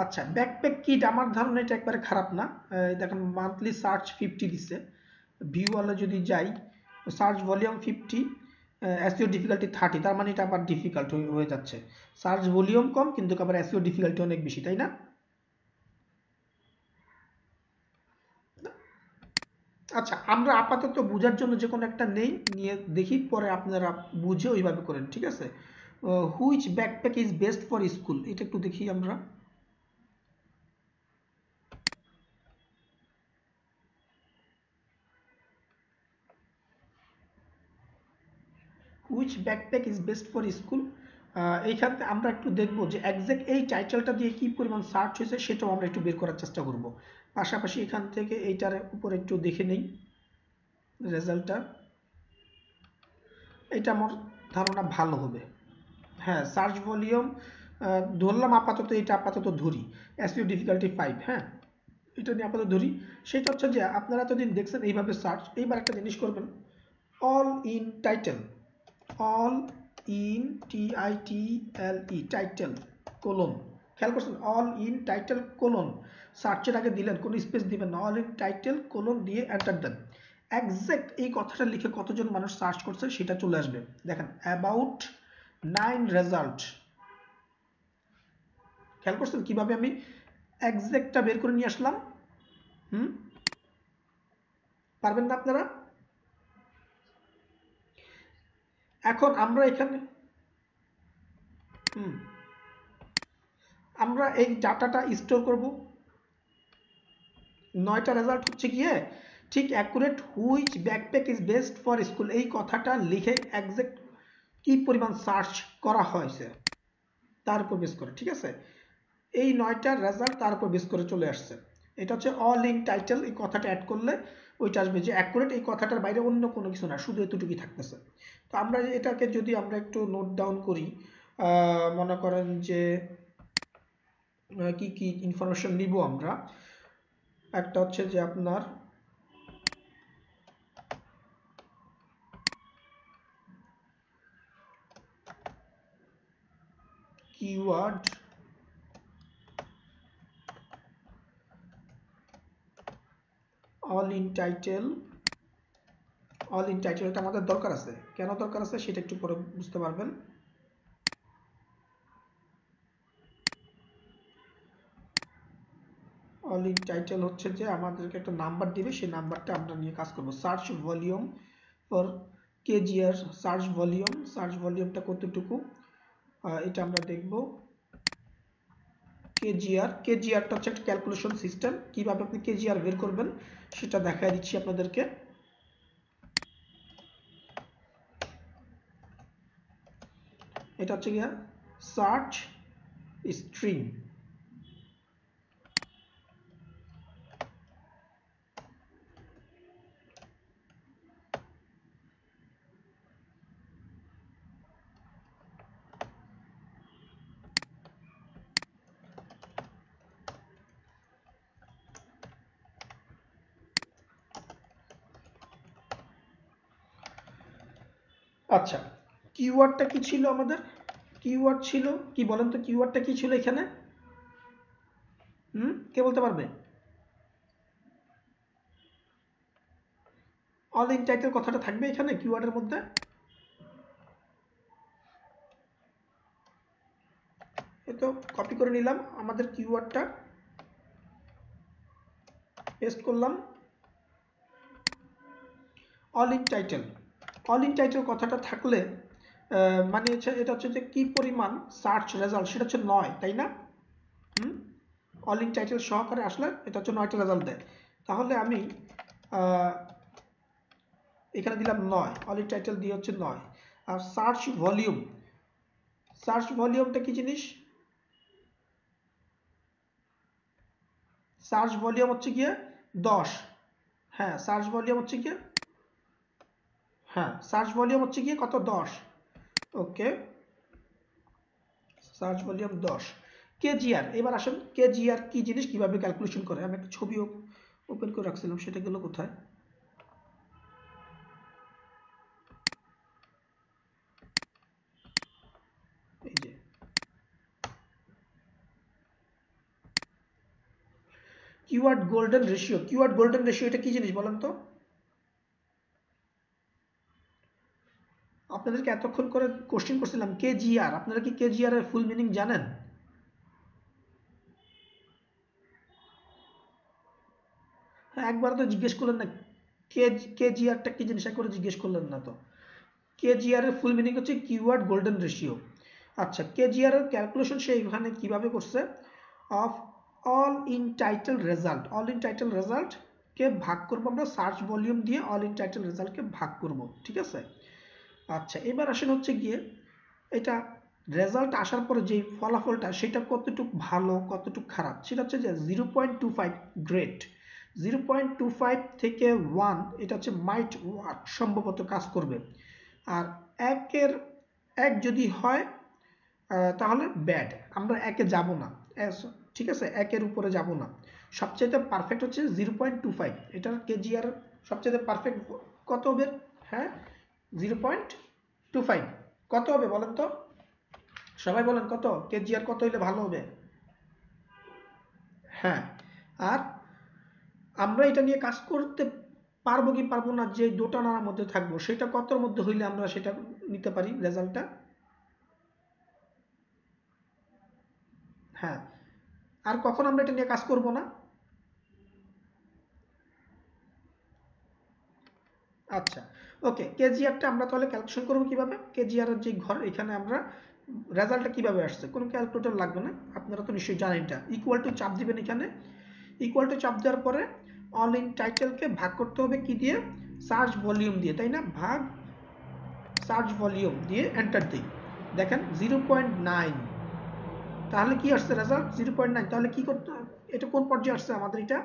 আচ্ছা, ব্যাকপ্যাক কিট আমার ধারণা এটা একবারে খারাপ না। দেখেন মান্থলি সার্চ 50 দিচ্ছে, ভিউ ওয়ালে যদি যাই সার্চ ভলিউম 50, এসইও ডিফিকাল্টি 30, তার মানে এটা আবার ডিফিকাল্ট হয়ে যাচ্ছে। সার্চ ভলিউম কম কিন্তু আবার এসইও ডিফিকাল্টি অনেক বেশি, তাই না? আচ্ছা, আমরা আপাতত বোঝার জন্য যে কোনো একটা নেই, নিয়ে দেখি, পরে আপনারা বুঝে ওইভাবে করেন। ঠিক আছে, which backpack is best for school, এটা একটু দেখি আমরা। Which backpack is best for school, এইখানে আমরা একটু দেখবো যে এক্সাক্ট এই টাইটেলটা দিয়ে কি পরিমাণ সার্চ হয়েছে সেটাও আমরা একটু বের করার চেষ্টা করব। পাশাপাশি এখান থেকে এইটার উপর একটু দেখে নেই রেজাল্টটা, এটা আমার ধারণা ভালো হবে। হ্যাঁ, সার্চ ভলিউম ধরলাম আপাতত, এটা আপাতত ধরি, এসইও ডিফিকাল্টি 5, হ্যাঁ এটা নিয়ে আপাতত ধরি। সেটা হচ্ছে যে আপনারা এতদিন দেখছেন এইভাবে সার্চ, এইবার একটা জিনিস করবেন, all in title, all in TITLE, title colon, খেয়াল করছেন অল ইন টাইটেল কোলন, সার্চের আগে দিলেন কোনো স্পেস দিবেন না, অল ইন টাইটেল কোলন দিয়ে এন্টার দেন। এক্সাক্ট এই কথাটা লিখে কতজন মানুষ সার্চ করছে সেটা চলে আসবে। দেখেন অ্যাবাউট 9 রেজাল্ট, খেয়াল করছেন কিভাবে আমি এক্সাক্টটা বের করে নিয়ে আসলাম। পারবেন না আপনারা? এখন আমরা এখানে আমরা এই ডাটাটা স্টোর করব, 9টা রেজাল্ট হচ্ছে গিয়ে ঠিক accurate, which backpack is best for school, এই কথাটা লিখে এক্সাক্ট কি পরিমাণ সার্চ করা হয়েছে তার উপর বেস করে। ঠিক আছে, এই 9টা রেজাল্ট তার উপর বেস করে চলে আসছে। এটা হচ্ছে অল ইন টাইটেল, এই কথাটা অ্যাড করলে ওইটা আসবে যে অ্যাকুরেট, এই কথাটার বাইরে অন্য কোনো কিছু না, শুধু এতটুকুই থাকতেছে। তো আমরা এটাকে যদি আমরা একটু নোট ডাউন করি, মনে করেন যে কি কি ইনফরমেশন নিব আমরা। একটা হচ্ছে যে আপনার keyword all in title. All in title এটা আমাদের দরকার আছে, কেন দরকার আছে সেটা একটু পরে বুঝতে পারবেন। অল ইন টাইটেল হচ্ছে যে আমাদেরকে একটা নাম্বার দিবে, সেই নাম্বারটা আমরা নিয়ে কাজ করব। Search volume for KGR, search ভলিউমটা কতটুকু এটা আমরা দেখব। কেজিআরটা হচ্ছে একটা ক্যালকুলেশন সিস্টেম, কিভাবে আপনি কেজিআর বের করবেন সেটা দেখাই দিচ্ছি আপনাদেরকে। এটা হচ্ছে গিয়া সার্চ স্ট্রিং। আচ্ছা, কিওয়ার্ডটা কি ছিল আমাদের? কিওয়ার্ড ছিল কি বলেন তো, কিওয়ার্ডটা কি ছিল এখানে? কে বলতে পারবে? অল ইন টাইটেল কথাটা থাকবে এখানে কিওয়ার্ডের মধ্যে। তো কপি করে নিলাম আমাদের কিওয়ার্ডটা, পেস্ট করলাম। All in title, all in title কথাটা থাকলে মানে এটা হচ্ছে যে কি পরিমাণ সার্চ রেজাল্ট, সেটা হচ্ছে 9, তাই না? অল ইন টাইটেল সহকারে আসলে এটা হচ্ছে 9টা রেজাল্ট দেয়। তাহলে আমি এখানে দিলাম 9, অল ইন টাইটেল দিয়ে হচ্ছে 9। আর সার্চ ভলিউম, সার্চ ভলিউমটা কি জিনিস? সার্চ ভলিউম হচ্ছে গিয়ে 10। হ্যাঁ, সার্চ ভলিউম হচ্ছে গিয়ে, হ্যাঁ সার্চ ভলিউম হচ্ছে গিয়ে কত? 10। ওকে, সার্চ ভলিউম 10। কেজিআর, এবার আসুন কেজিআর কি জিনিস, কিভাবে ক্যালকুলেশন করে। আমি একটা ছবি ওপেন করে রাখছিলাম, সেটা গেল কোথায়? এই যে keyword golden ratio. Keyword golden ratio এটা কি জিনিস বলেন তো? আপনাদেরকে এতক্ষণ করে কোশ্চেন করছিলাম কেজিআর, আপনারা কি কেজিআর এর ফুল মিনিং জানেন? হ্যাঁ, একবার তো জিজ্ঞেস করলেন না কেজিআরটা কি জিনিস, একবার জিজ্ঞেস করলেন না তো। কেজিআর এর ফুল মিনিং হচ্ছে কিওয়ার্ড গোল্ডেন রেশিও। আচ্ছা, কেজিআর এর ক্যালকুলেশন সে এখানে কিভাবে করছে? Of all in title result, all in title result কে ভাগ করবো আমরা সার্চ ভলিউম দিয়ে, অল ইন টাইটেল রেজাল্টকে ভাগ করব, ঠিক আছে? আচ্ছা, এবার আসেন হচ্ছে গিয়ে এটা রেজাল্ট আসার পরে যে ফলাফলটা সেটা কতটুকু ভালো কতটুকু খারাপ, সেটা হচ্ছে যে 0.25 গ্রেড। 0.25 থেকে 1 এটা হচ্ছে মাইট ওয়ার্ক, সম্ভবত কাজ করবে। আর 1 যদি হয় তাহলে ব্যাড, আমরা 1-এ যাব না, ঠিক আছে? 1-এর উপরে যাব না। সবচেয়ে পারফেক্ট হচ্ছে 0.25, এটার কেজিআর সবচেয়ে পারফেক্ট কত হবে? হ্যাঁ, 0.25 কত হবে বলেন তো? সবাই বলেন কত কেজিআর কত হইলে ভালো হবে? হ্যাঁ, আর আমরা এটা নিয়ে কাজ করতে পারবো কি পারবো না, যে দোটানার মধ্যে থাকবো, সেটা কতর মধ্যে হইলে আমরা সেটা নিতে পারি রেজাল্টটা? হ্যাঁ, আর কখন আমরা এটা নিয়ে কাজ করব না? আচ্ছা, ওকে, কেজিআরটা আমরা তাহলে ক্যালকুলেশন করবো কিভাবে? কেজিআর এর যে ঘর, এখানে আমরা রেজাল্টটা কিভাবে আসছে, কোনো ক্যালকুলেটর লাগবে না, আপনারা তো নিশ্চয়ই জানেন। এটা ইকুয়াল টু চাপ দিবেন এখানে, ইকুয়াল টু চাপ দেওয়ার পরে অল ইন টাইটেলকে ভাগ করতে হবে কি দিয়ে? সার্চ ভলিউম দিয়ে, তাই না? ভাগ সার্চ ভলিউম দিয়ে এন্টার দিই, দেখেন 0.9। তাহলে কি আসছে রেজাল্ট? 0.9। তাহলে কি করতে, এটা কোন পর্যায়ে আসছে আমাদের? এটা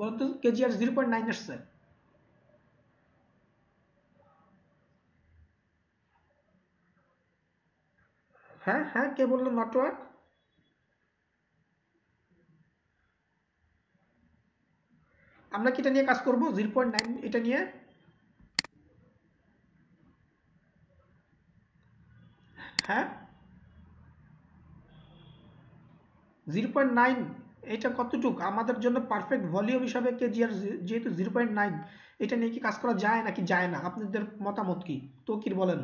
বলতো, কেজিআর 0.9 আসছে। হ্যাঁ হ্যাঁ, কে বললো নেটওয়ার্ক? আমরা কি এটা নিয়ে কাজ করব 0.9 এটা নিয়ে? হ্যাঁ, 0.9 এটা কতটুক আমাদের জন্য পারফেক্ট ভলিউম হিসাবে কেজি, আর যেহেতু 0.9 এটা নিয়ে কি কাজ করা যায় নাকি যায় না? আপনাদের মতামত কি, তো কি বলেন?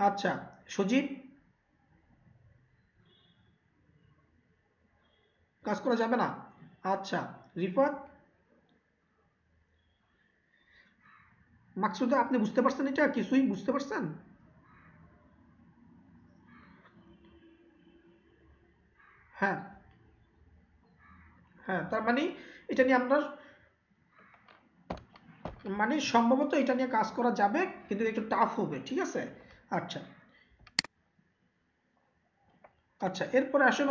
আচ্ছা, সজীব, কাজ করা যাবে না? আচ্ছা, রিফাত, মাকসুদা, আপনি বুঝতে পারছেন? এটা কিছুই বুঝতে পারছেন? হ্যাঁ হ্যাঁ, তার মানে এটা নিয়ে আমরা, মানে সম্ভবত এটা নিয়ে কাজ করা যাবে, কিন্তু একটু টাফ হবে, ঠিক আছে? আচ্ছা আচ্ছা, এরপরে আসেন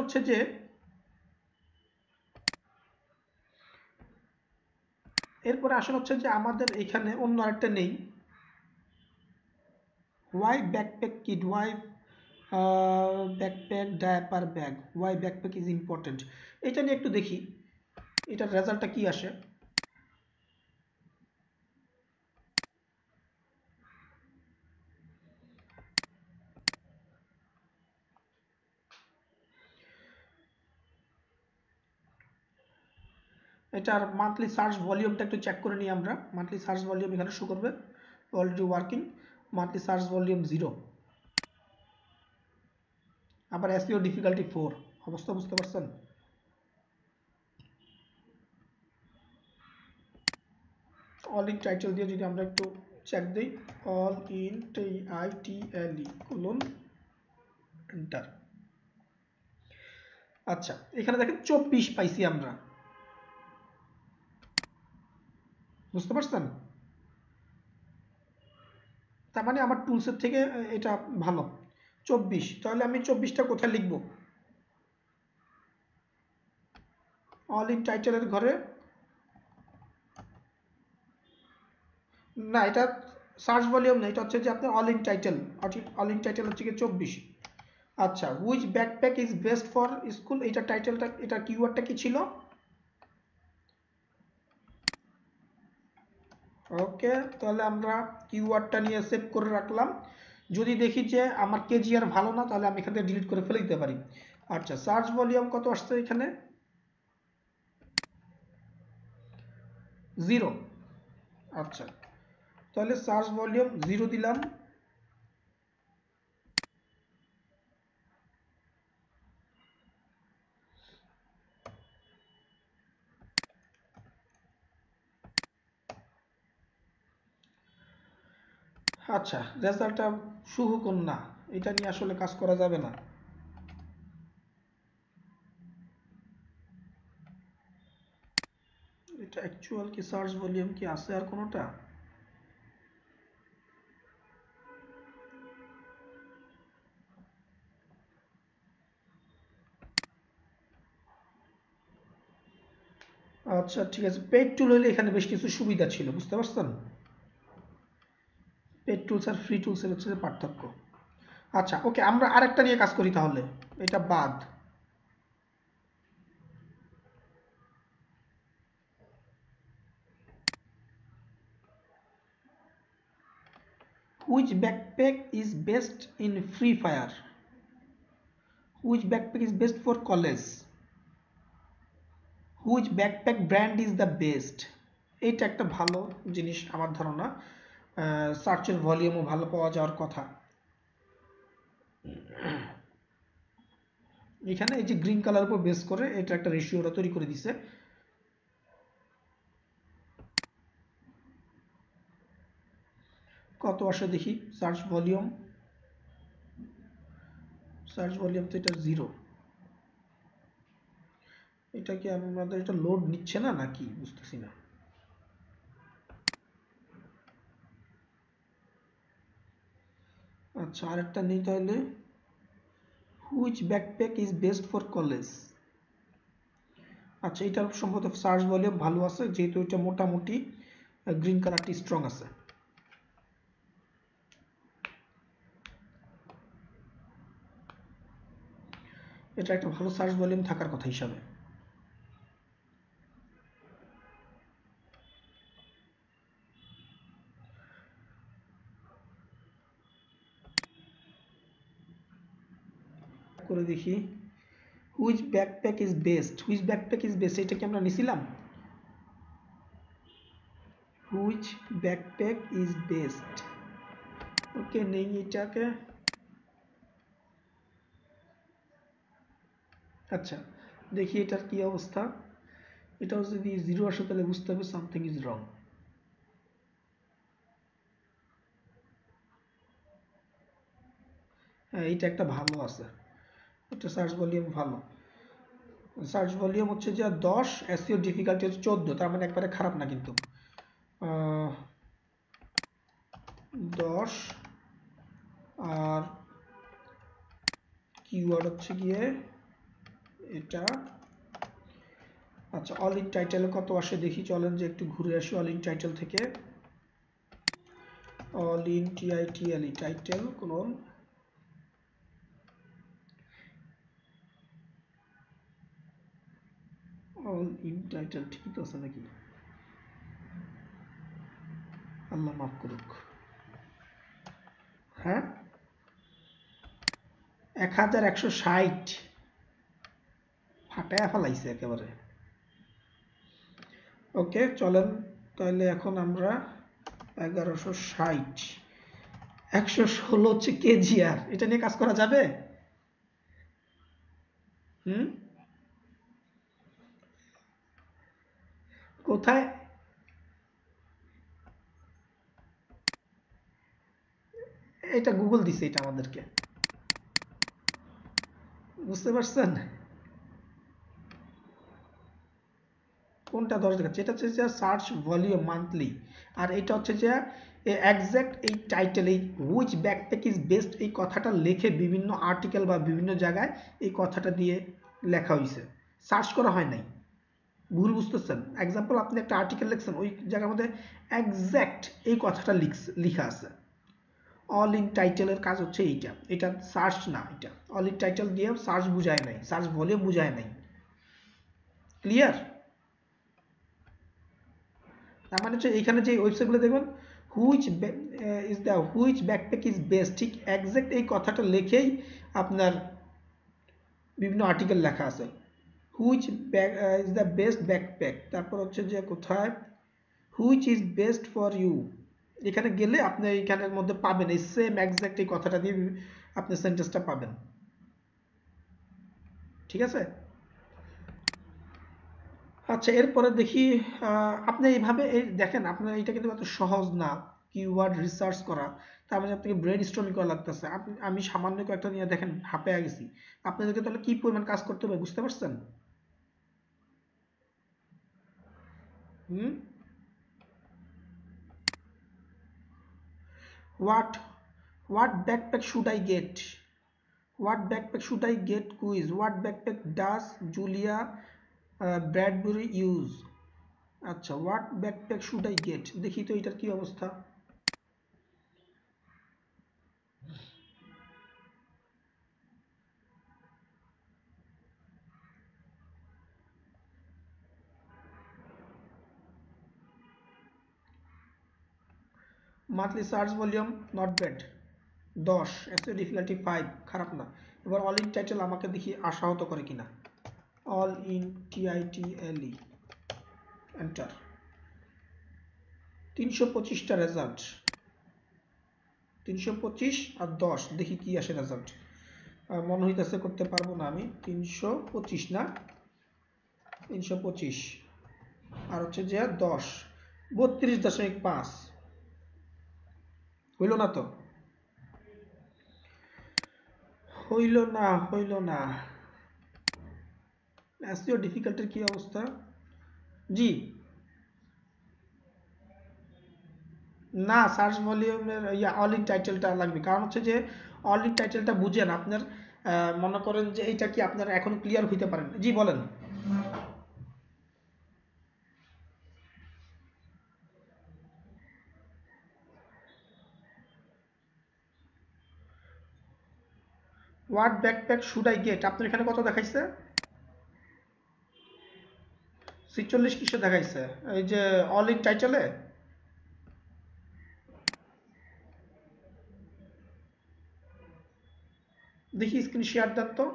হচ্ছে যে আমাদের এখানে অন্য আরেকটা নেই, why backpack kit, why backpack diaper bag, why backpack is important. এটা নিয়ে একটু দেখি এটার রেজাল্টটা কি আসে। এটার মান্থলি সার্চ ভলিউমটা একটু চেক করে নিই আমরা। মান্থলি সার্চ ভলিউম এখানে শো করবে, already working. Monthly search volume 0, আবার এসইও ডিফিকাল্টি 4। অবস্থা বুঝতে পারছেন? অল ইন টাইটেল দিয়ে যদি আমরা একটু চেক দিই, all in ITLE colon enter. আচ্ছা, এখানে দেখেন 24 পাইছি আমরা, বুঝতে পারছেন? তার মানে আমার টুলসের থেকে এটা ভালো। 24, তাহলে আমি 24টা কোথায় লিখব? অল ইন টাইটেলের ঘরে, না এটা সার্চ ভলিউম না, এটা হচ্ছে যে আপনার all in title. All in title হচ্ছে কি 24। আচ্ছা, which backpack is best for school, এটা টাইটেলটা, এটা কিওয়ার্ডটা কি ছিল? ওকে, তাহলে আমরা কিওয়ার্ডটা নিয়ে সেভ করে রাখলাম। যদি দেখি যে আমার কেজি আর ভালো না, তাহলে আমি এখান থেকে ডিলিট করে ফেলে দিতে পারি। আচ্ছা, সার্চ ভলিউম কত আসছে এখানে? 0। আচ্ছা, তাহলে সার্চ ভলিউম 0 দিলাম। আচ্ছা, রেজাল্টটা শুভ কন্যা, এটা নিয়ে আসলে কাজ করা যাবে না। এটা অ্যাকচুয়াল কি সার্চ ভলিউম কি আছে আর কোনোটা? আচ্ছা ঠিক আছে, পেইড টুল হলে এখানে বেশ কিছু সুবিধা ছিল, বুঝতে পারছেন? পেইড টুলস আর ফ্রি টুলসের হচ্ছে যে পার্থক্য। আচ্ছা ওকে, আমরা আরেকটা নিয়ে কাজ করি তাহলে, এটা বাদ। Which backpack is best in free fire, which backpack is best for college, which backpack brand is the best. এইটা একটা ভালো জিনিস আমার ধারণা, সার্চের ভলিউমও ভালো পাওয়া যাওয়ার কথা। এখানে এই যে গ্রিন কালার উপর বেস করে এটা একটা রেশিওটা তৈরি করে দিছে। কত আসে দেখি সার্চ ভলিউম, সার্চ ভলিউম তো এটা 0। এটা কি আমাদের এটা লোড নিচ্ছে না নাকি বুঝতেছি না। আচ্ছা, আরেকটা নেই তাহলে, which backpack is best for college. আচ্ছা, এটার সম্ভবত সার্চ ভলিউম ভালো আছে, যেহেতু এটা মোটামুটি গ্রিন কালারটি স্ট্রং আছে। এটা একটা ভালো সার্চ ভলিউম থাকার কথা হিসাবে। করে দেখি which backpack is best. Which backpack is best এটা কি আমরা নিছিলাম? হুইচ ব্যাকপ্যাক ইজ বেস্ট, ওকে নেই এটাকে। আচ্ছা দেখি এটার কি অবস্থা। এটাও যদি 0 আসে তাহলে বুঝতে হবে সামথিং ইজ রং। হ্যাঁ এইটা একটা ভালো আছে, এটা সার্চ ভলিউম ভালো। সার্চ ভলিউম হচ্ছে যে 10, এসইও ডিফিকাল্টি হচ্ছে 14, তার মানে একবারে খারাপ না কিন্তু। 10 আর কিওয়ার্ড হচ্ছে গিয়ে এটা। আচ্ছা অল ইন টাইটেলে কত আসে দেখি, চলেন যে একটু ঘুরে আসি অল ইন টাইটেল থেকে। অল ইন টিআইটিএলই টাইটেল কোন অল ইন টাইটেল ঠিক তো আছে নাকি? আল্লাহ মাফ করুক। হ্যাঁ 1160, ফাটায়া ফেলাইছে একেবারে। ওকে চলেন তাহলে এখন আমরা 1160, 116 হচ্ছে কেজি। আর এটা নিয়ে কাজ করা যাবে? হুম কোথায়? এটা গুগল দিছে এটা আমাদেরকে, বুঝতে পারছেন? কোনটা 10 দেখাচ্ছে? এটা হচ্ছে যে সার্চ ভলিউম মান্থলি, আর এটা হচ্ছে যে এক্সাক্ট এই টাইটেল, এই হুইচ ব্যাকপ্যাক ইজ বেস্ট এই কথাটা লিখে বিভিন্ন আর্টিকেল বা বিভিন্ন জায়গায় এই কথাটা দিয়ে লেখা হয়েছে, সার্চ করা হয় নাই। ভুল বুঝতেছেন? এক্সাম্পল আপনি একটা আর্টিকেল লিখছেন, ওই জায়গার মধ্যে এক্সাক্ট এই কথাটা লিখা আছে। অল ইন টাইটেলের কাজ হচ্ছে এইটা, এটা সার্চ না। এটা অল ইন টাইটেল দিয়ে সার্চ বুঝায় নাই, সার্চ ভলিউম বুঝায় নাই। ক্লিয়ার? তার মানে হচ্ছে এইখানে যে ওয়েবসাইটগুলো দেখবেন which is the which backpack is best, ঠিক এক্সাক্ট এই কথাটা লিখেই আপনার বিভিন্ন আর্টিকেল লেখা আছে। Which is the best backpack, তারপর হচ্ছে যে কোথায় which is best for you, এখানে গেলে আপনি এইখানের মধ্যে পাবেন এই সেম এক্সাক্ট এই কথাটা দিয়ে আপনি সেন্টেন্সটা পাবেন। ঠিক আছে? আচ্ছা এরপরে দেখি আপনি এইভাবে এই দেখেন, আপনার এটা কিন্তু এত সহজ না কিওয়ার্ড রিসার্চ করা, তার মানে আপনাকে ব্রেন স্টর্মিং করা লাগতেছে। আমি সামান্য কয়েকটা নিয়ে দেখেন হাঁপিয়ে গেছি। আপনাদেরকে তাহলে কি পরিমাণ কাজ করতে হবে বুঝতে পারছেন? Hmm what what backpack should I get, what backpack should I get quiz, what backpack does Julia Bradberry use. আচ্ছা what backpack should I get, দেখি তো এটার কি অবস্থা। Monthly search volume not bad, 10, SEO difficulty 5, খারাপ না। এবার অল ইন টাইটেল আমাকে দেখি আশাহত করে কিনা। অল ইন টিআইটিএলই এন্টার, 325টা রেজাল্ট, 325 আর 10, দেখি কি আসে রেজাল্ট। মনে হইতেছে করতে পারবো না আমি। 325 না, 325 আর হচ্ছে যে 10, 32.5, হইল না তো? হইল না, হইল না। এসইও ডিফিকাল্টির কি অবস্থা? জি না, সার্চ ভলিউমের অল ইন টাইটেলটা লাগবে, কারণ হচ্ছে যে অল ইন টাইটেলটা বুঝেন আপনার। মনে করেন যে এইটা কি আপনার এখন ক্লিয়ার হইতে পারেন? জি বলেন। What backpack should I gate, আপনার এখানে কত দেখাইছে? 46 কিসে দেখাইছে? এই যে অল ইন টাইটেলে। দেখি স্ক্রিন শেয়ার দেন তো।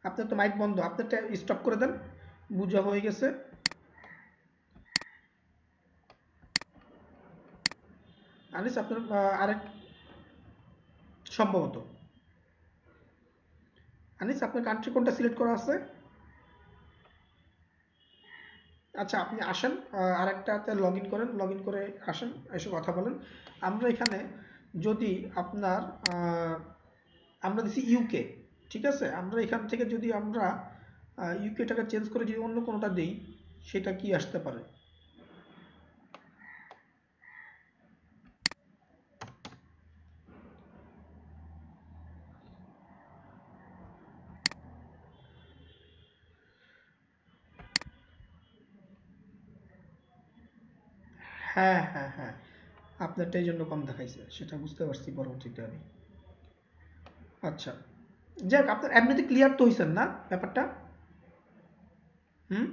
আপনার তো মাইক বন্ধ, আপনারটা স্টপ করে দেন। বুঝা হয়ে গেছে। আনিস আপনার আরেক সম্ভবত। আনিস আপনার কান্ট্রি কোনটা সিলেক্ট করা আছে? আচ্ছা আপনি আসেন, আরেকটাতে লগ ইন করেন, লগ ইন করে আসেন, এসে কথা বলেন। আমরা এখানে যদি আপনার আমরা দিচ্ছি ইউকে, ঠিক আছে, আমরা এখান থেকে যদি আমরা ইউকেটাকে চেঞ্জ করে যদি অন্য কোনোটা দিই, সেটা কি আসতে পারে? হ্যাঁ হ্যাঁ হ্যাঁ, আপনারটা এই জন্য কম দেখাইছে, সেটা বুঝতে পারছি পরবর্তীতে আমি। আচ্ছা, যাক আপনার এমনিতে ক্লিয়ার তো হয়েছেন না ব্যাপারটা? হুম।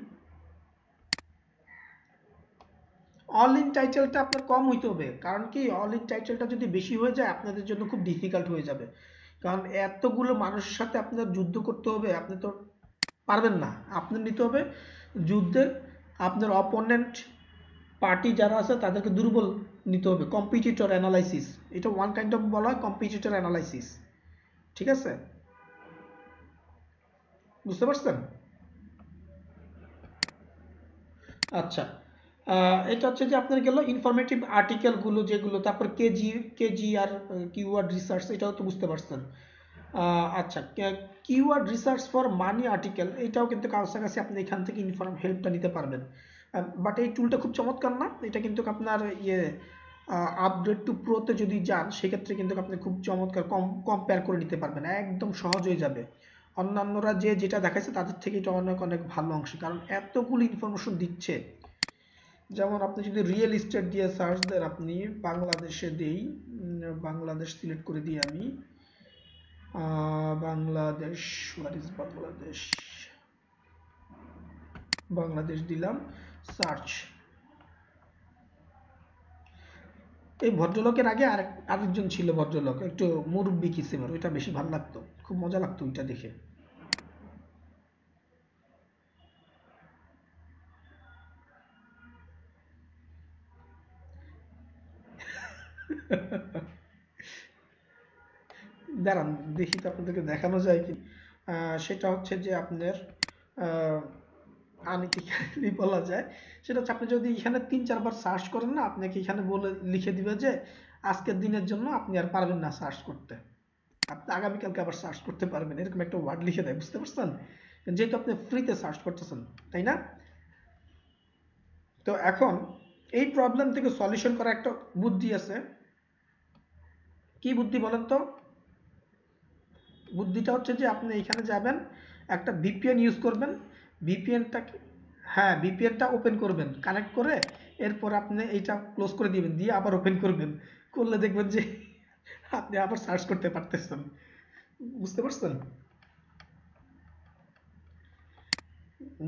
অল ইন টাইটেলটা আপনার কম হইতে হবে, কারণ কি অল ইন টাইটেলটা যদি বেশি হয়ে যায় আপনাদের জন্য খুব ডিফিকাল্ট হয়ে যাবে। কারণ এতগুলো মানুষের সাথে আপনার যুদ্ধ করতে হবে, আপনি তো পারবেন না। আপনার নিতে হবে যুদ্ধের আপনার অপোনেন্ট পার্টি যারা আছে তাদেরকে দুর্বল নিতে হবে, কম্পিটিটর অ্যানালাইসিস, এটা ওয়ান কাইন্ড অফ বলা হয় কম্পিটিটর অ্যানালাইসিস। ঠিক আছে, বুঝতে পারছেন? আচ্ছা, এটা হচ্ছে যে আপনার গেল ইনফরমেটিভ আর্টিকেলগুলো যেগুলো, তারপর কেজি কেজি আর কিওয়ার্ড রিসার্চ, এটাও তো বুঝতে পারছেন। আচ্ছা, keyword research for money article, এটাও কিন্তু কাছাকাছি আপনি এখান থেকে হেল্পটা নিতে পারবেন। বাট এই টুলটা খুব চমৎকার না, এটা কিন্তু আপনার ইয়ে আপগ্রেড টু প্রোতে যদি যান সেক্ষেত্রে কিন্তু আপনি খুব চমৎকার কম্পেয়ার করে নিতে পারবেন, একদম সহজ হয়ে যাবে। অন্যান্যরা যে যেটা দেখাচ্ছে তাদের থেকে এটা অনেক অনেক ভালো অংশ, কারণ এতগুলো ইনফরমেশন দিচ্ছে। যেমন আপনি যদি রিয়েল এস্টেট দিয়ে সার্চ দেন, আপনি বাংলাদেশে দেই, বাংলাদেশ সিলেক্ট করে দিই আমি, বাংলাদেশ, হোয়াট ইজ বাংলাদেশ, বাংলাদেশ দিলাম, সার্চ। এই ভদ্রলোকের আগে আরেকজন ছিল ভদ্রলোক, একটু মুরব্বী কিসিমের, ওইটা বেশি ভালো লাগতো, খুব মজা লাগতো ওইটা দেখে। দাঁড়ান দেখি তো আপনাদেরকে দেখানো যায় কি। সেটা হচ্ছে যে আপনার আনইথিক্যালি বলা যায়, সেটা হচ্ছে আপনি যদি এখানে 3-4 বার সার্চ করেন না, আপনাকে এখানে বলে লিখে দিবে যে আজকের দিনের জন্য আপনি আর পারবেন না সার্চ করতে, আপনি আগামীকালকে আবার সার্চ করতে পারবেন, এরকম একটা ওয়ার্ড লিখে দেয়, বুঝতে পারছেন? যেহেতু আপনি ফ্রিতে সার্চ করতেছেন, তাই না? তো এখন এই প্রবলেম থেকে সলিউশন করা একটা বুদ্ধি আছে। কি বুদ্ধি বলেন তো? বুদ্ধিটা হচ্ছে যে আপনি এখানে যাবেন, একটা ভিপিএন ইউজ করবেন, ভিপিএনটাকে, হ্যাঁ ভিপিএনটা ওপেন করবেন কানেক্ট করে, এরপর আপনি এইটা ক্লোজ করে দিবেন, দিয়ে আবার ওপেন করবেন, করলে দেখবেন যে আপনি আবার সার্চ করতে পারতেছেন। বুঝতে পারছেন?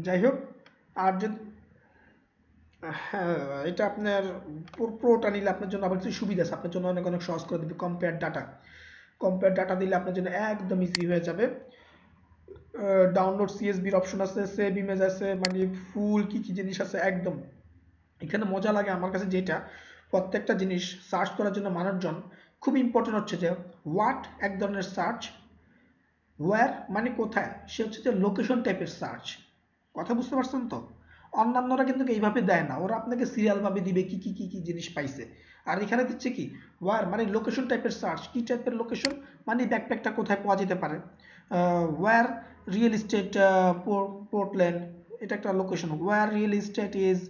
যাই হোক, আর যদি হ্যাঁ, এটা আপনার প্রোটা নিলে আপনার জন্য আবার কিছু সুবিধা আছে, আপনার জন্য অনেক অনেক সহজ করে দেবে। কম্পেয়ার ডাটা দিলে আপনার জন্য একদম ইজি হয়ে যাবে। ডাউনলোড সিএসবির অপশন আছে, সেভ ইমেজ আছে, মানে ফুল কি কি জিনিস আছে একদম। এখানে মজা লাগে আমার কাছে যেটা, প্রত্যেকটা জিনিস সার্চ করার জন্য মানুষজন খুব ইম্পর্টেন্ট হচ্ছে যে হোয়াট এক ধরনের সার্চ, ওয়্যার মানে কোথায়, সে হচ্ছে যে লোকেশন টাইপের সার্চ। কথা বুঝতে পারছেন তো? অন্যান্যরা কিন্তু এইভাবে দেয় না, ওরা আপনাকে সিরিয়াল ভাবে দিবে কি কি কি কি জিনিস পাইছে। আর এখানে দিচ্ছে কি ওয়্যার মানে লোকেশন টাইপের সার্চ, কি টাইপের লোকেশন, মানে ব্যাকপ্যাকটা কোথায় পাওয়া যেতে পারে। ওয়্যার রিয়েল এস্টেট পোর্টল্যান্ড, এটা একটা location, where real estate is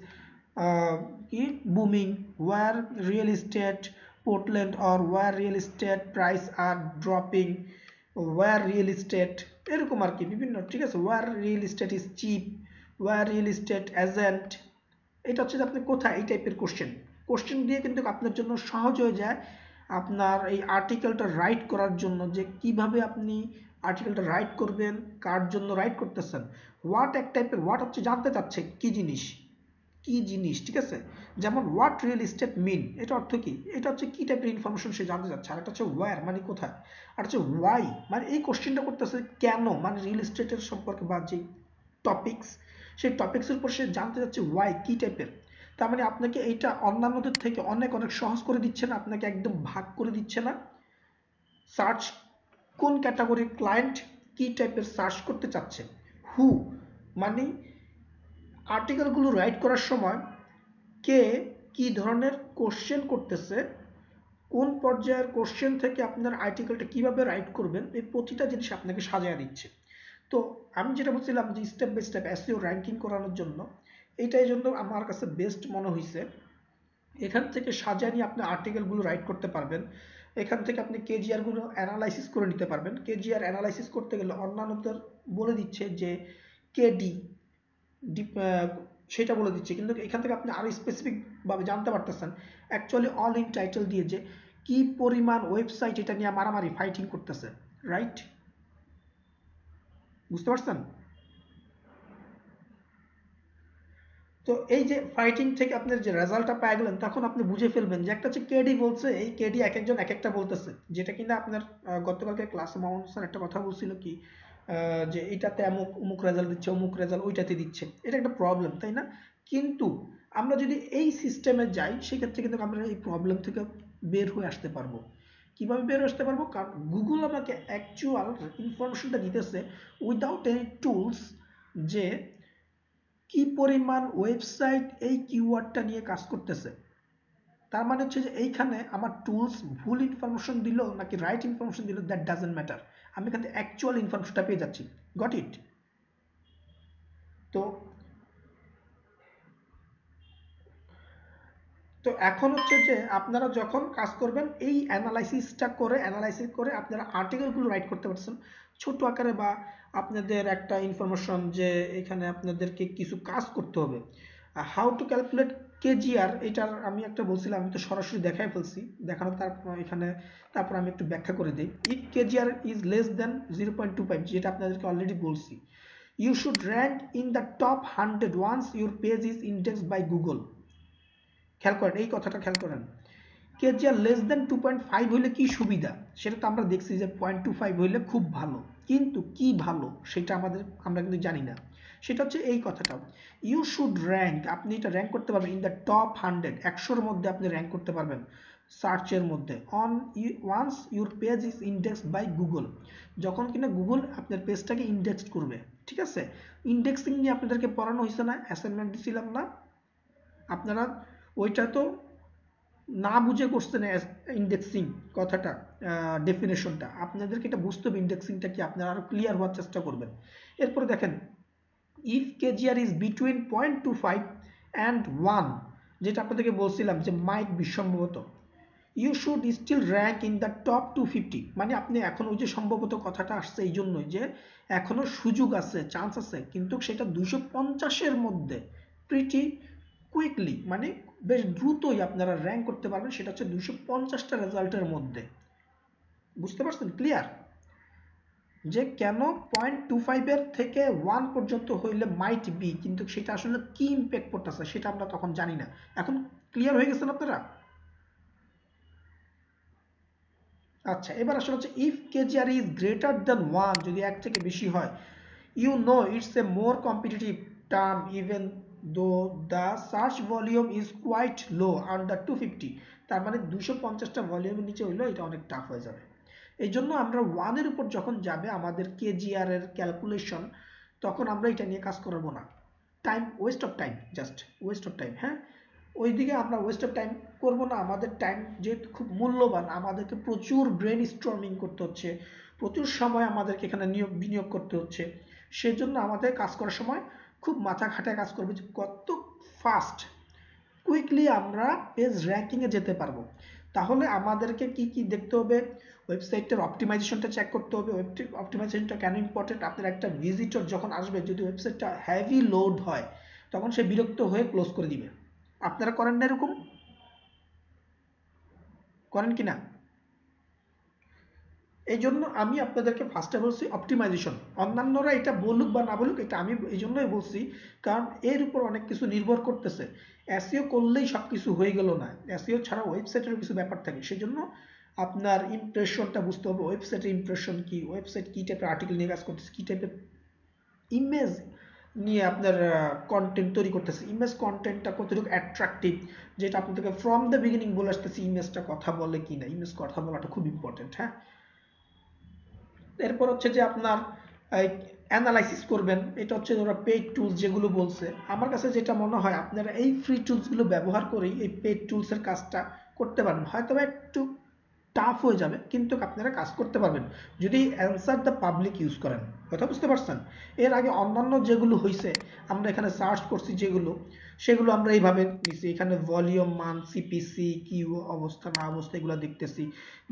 কি booming, where real estate Portland or where real estate price are dropping, where real estate, এরকম আর কি বিভিন্ন, ঠিক আছে, where real estate is cheap, where real estate agent. এটা হচ্ছে যে আপনি কোথায়, এই টাইপের কোশ্চেন দিয়ে কিন্তু আপনার জন্য সহজ হয়ে যায় আপনার এই আর্টিকেলটা রাইট করার জন্য, যে কিভাবে আপনি আর্টিকেলটা রাইট করবেন, কার জন্য রাইট করতেছেন। হোয়াট এক টাইপের, হোয়াট হচ্ছে জানতে চাচ্ছে কি জিনিস, কি জিনিস, ঠিক আছে। যেমন হোয়াট রিয়েল এস্টেট মিন, এটা অর্থ কি, এটা হচ্ছে কি টাইপের ইনফরমেশন সে জানতে চাচ্ছে। আর একটা হচ্ছে ওয়্যার মানে কোথায়, আর হচ্ছে ওয়াই মানে এই কোশ্চেনটা করতেছে কেন, মানে রিয়েল এস্টেটের সম্পর্কে বা যে টপিকস, সেই টপিক্সের উপর সে জানতে চাচ্ছে ওয়াই কি টাইপের। তার মানে আপনাকে এইটা অন্যান্যদের থেকে অনেক অনেক সহজ করে দিচ্ছে না, আপনাকে একদম ভাগ করে দিচ্ছে না। সার্চ কোন ক্যাটাগরির ক্লায়েন্ট কি টাইপের সার্চ করতে চাচ্ছে। হু মানে আর্টিকেলগুলো রাইট করার সময় কে কি ধরনের কোশ্চেন করতেছে, কোন পর্যায়ের কোশ্চেন থেকে আপনার আর্টিকেলটা কিভাবে রাইট করবেন, এই প্রতিটা জিনিস আপনাকে সাজিয়ে দিচ্ছে। তো আমি যেটা বলছিলাম যে step by step SEO ranking করানোর জন্য, এইটাই জন্য আমার কাছে বেস্ট মনে হয়েছে। এখান থেকে সাজিয়ে নিয়ে আপনি আর্টিকেলগুলো রাইট করতে পারবেন। এখান থেকে আপনি কেজিআরগুলো অ্যানালাইসিস করে নিতে পারবেন। কেজিআর অ্যানালাইসিস করতে গেলে অন্যান্যদের বলে দিচ্ছে যে কেডি সেটা বলে দিচ্ছে, কিন্তু এখান থেকে আপনি আরো স্পেসিফিক ভাবে জানতে পারতেছেন অ্যাকচুয়ালি অল ইন টাইটেল দিয়ে যে কি পরিমাণ ওয়েবসাইট এটা নিয়ে মারামারি ফাইটিং করতেছে, রাইট? বুঝতে পারছেন? তো এই যে ফাইটিং থেকে আপনার যে রেজাল্টটা পেয়ে গেলেন, তখন আপনি বুঝে ফেলবেন যে একটা হচ্ছে কেডি বলছে, এই কেডি এক একজন এক একটা বলতেছে, যেটা কিনা আপনার গতকালকে ক্লাসে মামুন স্যার একটা কথা বলছিল কি, যে এটাতে অমুক অমুক রেজাল্ট দিচ্ছে, অমুক রেজাল্ট ওইটাতে দিচ্ছে, এটা একটা প্রবলেম, তাই না? কিন্তু আমরা যদি এই সিস্টেমে যাই, সেক্ষেত্রে কিন্তু আমরা এই প্রবলেম থেকে বের হয়ে আসতে পারবো। কিভাবে বের হয়ে আসতে পারবো? কারণ গুগল আমাকে অ্যাকচুয়াল ইনফরমেশনটা দিতেছে উইদাউট এনি টুলস, যে কি পরিমাণ ওয়েবসাইট এই কিওয়ার্ডটা নিয়ে কাজ করতেছে। তার মানে হচ্ছে যে এইখানে আমার টুলস ভুল ইনফরমেশন দিল নাকি রাইট ইনফরমেশন দিল, দ্যাট ডাজন্ট ম্যাটার, আমি এখানে অ্যাকচুয়াল ইনফরমেশনটা পেয়ে যাচ্ছি। Got it? তো তো এখন হচ্ছে যে আপনারা যখন কাজ করবেন, এই অ্যানালাইসিস করে আপনারা আর্টিকেলগুলো রাইট করতে পারছেন ছোট আকারে, বা আপনাদের একটা ইনফরমেশন যে এখানে আপনাদেরকে কিছু কাজ করতে হবে। হাউ টু ক্যালকুলেট কেজিআর, এটার আমি একটা বলছিলাম, আমি তো সরাসরি দেখাই ফেলছি, দেখানো তারপর এখানে তারপর আমি একটু ব্যাখ্যা করে দিই। If KGR is less than 0.25, যেটা আপনাদেরকে অলরেডি বলছি, you should rank in the top 100 once your page is indexed by Google. খেয়াল করেন, এই কথাটা খেয়াল করেন। কেজিআর লেস দেন 2.5 হইলে কি সুবিধা, সেটা তো আমরা দেখছি যে 0.25 হইলে খুব ভালো, কিন্তু কি ভালো সেটা আমরা কিন্তু জানি না। সেটা হচ্ছে এই কথাটা, ইউ শুড র্যাঙ্ক, আপনি এটা র্যাঙ্ক করতে পারবেন ইন দ্য টপ 100, 100-র মধ্যে আপনি র্যাঙ্ক করতে পারবেন সার্চের মধ্যে, on once your page is indexed by Google, যখন কিনা গুগল আপনার পেজটাকে ইন্ডেক্স করবে। ঠিক আছে, ইন্ডেক্সিং নিয়ে আপনাদেরকে পড়ানো হয়েছে না, অ্যাসাইনমেন্ট দিছিলাম না, আপনারা ওইটা তো না বুঝে করছেন ইন্ডেক্সিং কথাটা, ডেফিনেশনটা আপনাদেরকে এটা বুঝতে হবে, ইন্ডেক্সিংটা কি, আপনারা আরো ক্লিয়ার হওয়ার চেষ্টা করবেন। এরপরে দেখেন, if KGR is between 0.25 and 1, যেটা আপনাদেরকে বলছিলাম যে মাইট বি সম্ভবত, you should still rank in the top 250, মানে আপনি এখন ওই যে সম্ভবত কথাটা আসছে এই জন্যই যে এখনো সুযোগ আছে, চান্স আছে, কিন্তু সেটা 250-এর মধ্যে প্রিটি কুইকলি, মানে বেশ দ্রুতই আপনারা র্যাঙ্ক করতে পারবেন, সেটা হচ্ছে 250টা রেজাল্টের মধ্যে। বুঝতে পারছেন? ক্লিয়ার যে কেন 0.25 এর থেকে 1 পর্যন্ত হইলে মাইট বি, কিন্তু সেটা আসলে কি ইম্প্যাক্ট করতেছে সেটা আমরা তখন জানি না। এখন ক্লিয়ার হয়ে গেছেন আপনারা? আচ্ছা, এবার আসলে হচ্ছে if KGR is greater than 1, যদি এক থেকে বেশি হয়, you know it's a more competitive term even though the search volume is quite low under 250, তার মানে 250টা ভলিউমের নিচে হইলেও এটা অনেক টাফ হয়ে যাবে। এই জন্য আমরা 1-এর উপর যখন যাবে আমাদের কেজিআর এর ক্যালকুলেশন, তখন আমরা এটা নিয়ে কাজ করবো না, time waste of time, just West of time. হ্যাঁ, ওইদিকে আমরা ওয়েস্ট অফ টাইম করব না, আমাদের টাইম যেহেতু খুব মূল্যবান, আমাদেরকে প্রচুর ব্রেন স্টর্মিং করতে হচ্ছে, প্রচুর সময় আমাদেরকে এখানে বিনিয়োগ করতে হচ্ছে, সেজন্য আমাদের কাজ করার সময় খুব মাথা খাটায় কাজ করবে যে কত ফাস্ট কুইকলি আমরা পেজ র্যাঙ্কিংয়ে যেতে পারবো। তাহলে আমাদেরকে কি কি দেখতে হবে? ওয়েবসাইটের অপটিমাইজেশনটা চেক করতে হবে। অপটিমাইজেশনটা কেন ইম্পর্টেন্ট? আপনার একটা ভিজিটর যখন আসবে, যদি ওয়েবসাইটটা হেভি লোড হয় তখন সে বিরক্ত হয়ে ক্লোজ করে দিবে। আপনারা করেন না এরকম? করেন কি না? এই জন্য আমি আপনাদেরকে ফার্স্টে বলছি অপটিমাইজেশন। অন্যান্যরা এটা বলুক বা না বলুক, এটা আমি এই জন্যই বলছি কারণ এর উপর অনেক কিছু নির্ভর করতেছে। এসইও করলেই সব কিছু হয়ে গেল না, এসইও ছাড়া ওয়েবসাইটেরও কিছু ব্যাপার থাকে। সেই জন্য আপনার ইমপ্রেশনটা বুঝতে হবে, ওয়েবসাইটের ইমপ্রেশন কি, ওয়েবসাইট কি টাইপের আর্টিকেল নিয়ে কাজ করতেছে, কি টাইপের ইমেজ নিয়ে আপনার কন্টেন্ট তৈরি করতেছে, ইমেজ কন্টেন্টটা কতটুকু অ্যাট্রাকটিভ, যেটা আপনাদেরকে ফ্রম দ্য বিগিনিং বলে আসতেছি ইমেজটা কথা বলে কি না। ইমেজ কথা বলাটা খুব ইম্পর্টেন্ট। হ্যাঁ, এরপর হচ্ছে যে আপনার অ্যানালাইসিস করবেন। এটা হচ্ছে ওরা পেইড টুলস যেগুলো বলছে। আমার কাছে যেটা মনে হয় আপনারা এই ফ্রি টুলসগুলো ব্যবহার করেই এই পেইড টুলসের কাজটা করতে পারবেন। হয়তো একটু টাফ হয়ে যাবে, কিন্তু আপনারা কাজ করতে পারবেন যদি অ্যান্সার দ্য পাবলিক ইউজ করেন। কথা বুঝতে পারছেন? এর আগে অন্যান্য যেগুলো হয়েছে আমরা এখানে সার্চ করছি যেগুলো, সেগুলো আমরা এইভাবে নিছি। এখানে ভলিউম, মান, সিপিসি, কিউ অবস্থা না অবস্থা এগুলো দেখতেছি।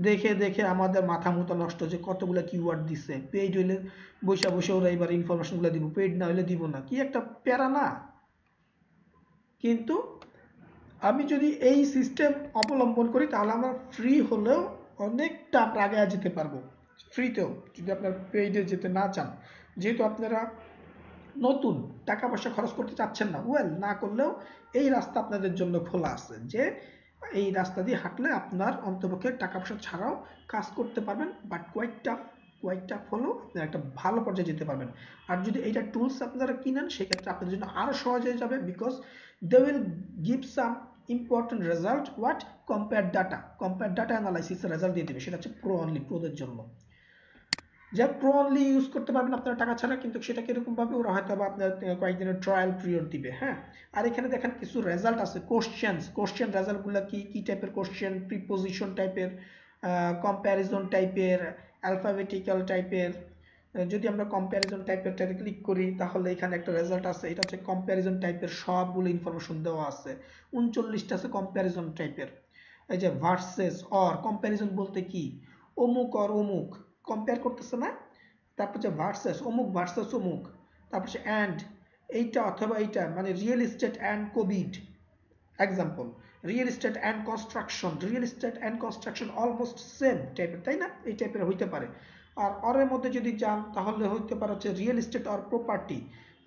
দেখে দেখে আমাদের মাথা মুথা নষ্ট, যে কতগুলো কিওয়ার্ড দিছে। পেইড হইলে বসে বসে ওরা এবার ইনফরমেশনগুলো দিব, পেইড না হইলে দিব না। কি একটা প্যারা না? কিন্তু আমি যদি এই সিস্টেম অবলম্বন করি তাহলে আমরা ফ্রি হলেও অনেকটা আমরা আগে যেতে পারবো। ফ্রিতেও যদি আপনার পেইডে যেতে না চান, যেহেতু আপনারা নতুন, টাকা পয়সা খরচ করতে চাচ্ছেন না, ওয়েল, না করলেও এই রাস্তা আপনাদের জন্য খোলা আছে, যে এই রাস্তা দিয়ে হাঁটলে আপনার অন্তপক্ষে টাকা পয়সা ছাড়াও কাজ করতে পারবেন। বাট কোয়াইট টাফ হলেও আপনারা একটা ভালো পর্যায়ে যেতে পারবেন। আর যদি এইটা টুলস আপনারা কিনেন সেক্ষেত্রে আপনাদের জন্য আরো সহজ হয়ে যাবে, because they will give some important result. What? Compare data অ্যানালাইসিসের রেজাল্ট দিয়ে দেবে। সেটা হচ্ছে প্রো অনলি, প্রোদের জন্য। যা প্রো অনলি ইউজ করতে পারবেন আপনারা টাকা ছাড়া, কিন্তু সেটা কিরকম ভাবে? ওরা হয়তো আপনার কয়েকদিনের ট্রায়াল পিরিয়ড দিবে। হ্যাঁ, আর এখানে দেখেন কিছু রেজাল্ট আছে, কোশ্চেন রেজাল্টগুলো কি টাইপের কোশ্চেন, প্রিপোজিশন টাইপের, কম্প্যারিজন টাইপের, অ্যালফাবেটিক্যাল টাইপের। যদি আমরা কম্প্যারিজন টাইপেরটাতে ক্লিক করি তাহলে এখানে একটা রেজাল্ট আছে, এটা হচ্ছে কম্প্যারিজন টাইপের, সবগুলো ইনফরমেশন দেওয়া আছে। 39টা আছে কম্প্যারিজন টাইপের। এই যে ভার্সেস, অর, কম্প্যারিজন বলতে কি? অমুক অর অমুক কম্পেয়ার করতেছে না? তারপর হচ্ছে ভার্সেস, অমুক ভার্সেস অমুক। তারপর হচ্ছে অ্যান্ড, এইটা অথবা এইটা, মানে real estate and Covid example. Real estate and construction almost same টাইপের, তাই না? এই টাইপের হইতে পারে। আর অরের মধ্যে যদি যান তাহলে হইতে পারে হচ্ছে real estate or property,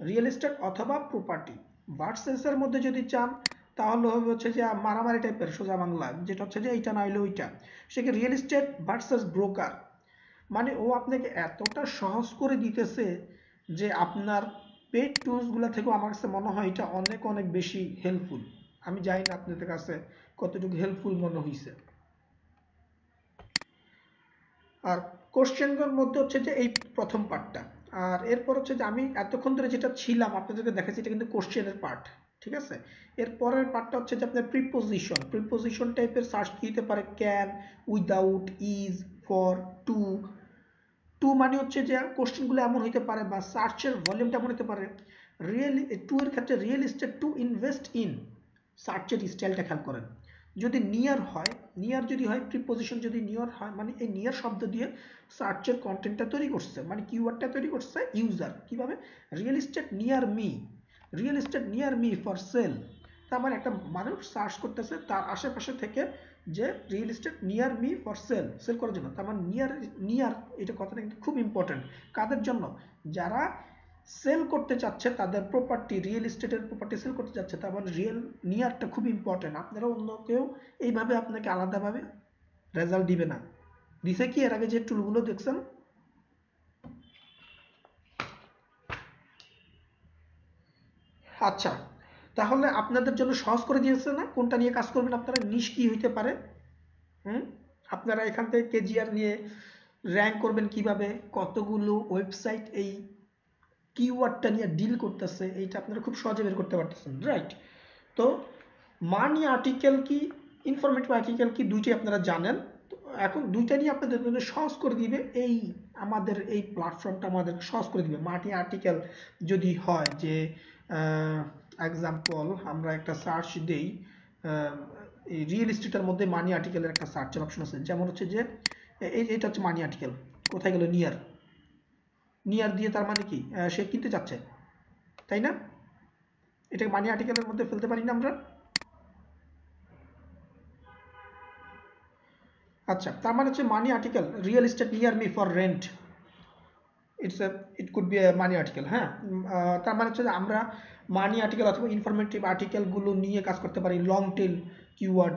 real estate অথবা প্রপার্টি। ভার্সেসের মধ্যে যদি চান তাহলে হবে হচ্ছে যে মারামারি টাইপের, সোজা বাংলা, যেটা হচ্ছে যে এইটা না হইলে ওইটা। সে কি রিয়েল এস্টেট ভার্সেস ব্রোকার। মানে ও আপনাকে এতটা সহজ করে দিতেছে যে আপনার পেইড টুলসগুলো থেকেও আমার কাছে মনে হয় এটা অনেক অনেক বেশি হেল্পফুল। আমি জানি না আপনাদের কাছে কতটুকু হেল্পফুল মনে হয়েছে। আর কোশ্চেনগুলোর মধ্যে হচ্ছে যে এই প্রথম পার্টটা, আর এরপর হচ্ছে যে আমি এতক্ষণ ধরে যেটা ছিলাম আপনাদেরকে দেখাচ্ছি, এটা কিন্তু কোশ্চেনের পার্ট, ঠিক আছে? এর পরের পার্টটা হচ্ছে যে আপনার প্রিপোজিশন টাইপের সার্চ দিতে পারে, can, without, is, for, to. To মানে হচ্ছে যে কোশ্চেনগুলো এমন হইতে পারে বা সার্চের ভলিউমটা এমন হতে পারে। টু এর ক্ষেত্রে real estate to invest in, সার্চের স্টাইলটা খেয়াল করেন। যদি নিয়ার হয়, যদি হয় প্রিপোজিশন, যদি নিয়ার হয় মানে এই নিয়ার শব্দ দিয়ে সার্চের কন্টেন্টটা তৈরি করছে, মানে কিওয়ার্ডটা তৈরি করছে ইউজার। কিভাবে? Real estate near me for sale. তার মানে একটা মানুষ সার্চ করতেছে তার আশেপাশে থেকে যে real estate near me for sale করার জন্য। তার মানে নিয়ার এটা কথাটা কিন্তু খুব ইম্পর্টেন্ট। কাদের জন্য? যারা সেল করতে চাচ্ছে তাদের প্রপার্টি, রিয়েল এস্টেটের প্রপার্টি সেল করতে যাচ্ছে। তার মানে নিয়ারটা খুব ইম্পর্টেন্ট। আপনারা অন্য কেউ এইভাবে আপনাকে আলাদাভাবে রেজাল্ট দিবে না। দিছে কি এর আগে যে টুলগুলো দেখছেন? আচ্ছা, তাহলে আপনাদের জন্য সহজ করে দিয়েছে না কোনটা নিয়ে কাজ করবেন আপনারা, নিশ কি হইতে পারে। আপনারা এখান থেকে কেজিআর নিয়ে র্যাঙ্ক করবেন কিভাবে, কতগুলো ওয়েবসাইট এই কিওয়ার্ডটা নিয়ে ডিল করতেছে, এইটা আপনারা খুব সহজে বের করতে পারতেছেন, রাইট? তো মানি আর্টিকেল কি, ইনফরমেটিভ আর্টিকেল কি, দুইটাই আপনারা জানেন। এখন দুইটা নিয়ে আপনাদের জন্য সহজ করে দিবে এই আমাদের এই প্ল্যাটফর্মটা, আমাদের সহজ করে দিবে। মানি আর্টিকেল যদি হয় যে এক্সাম্পল আমরা একটা সার্চ দেই এই রিয়েল এস্টেটের মধ্যে মানি আর্টিকেলের একটা সার্চের অপশন আছে, যেমন হচ্ছে যে এটা হচ্ছে মানি আর্টিকেল, কোথায় গেল নিয়ার, নিয়ার দিয়ে তার মানে কি সে কিনতে চাচ্ছে, তাই না? এটাকে মানি আর্টিকেলের মধ্যে ফেলতে পারি না আমরা? আচ্ছা, তার মানে হচ্ছে money article real estate near me for rent, it could be a money article. হ্যাঁ, তার মানে হচ্ছে যে আমরা মানি আর্টিকেল অথবা ইনফরমেটিভ আর্টিকেলগুলো নিয়ে কাজ করতে পারি, লং টেল কিওয়ার্ড।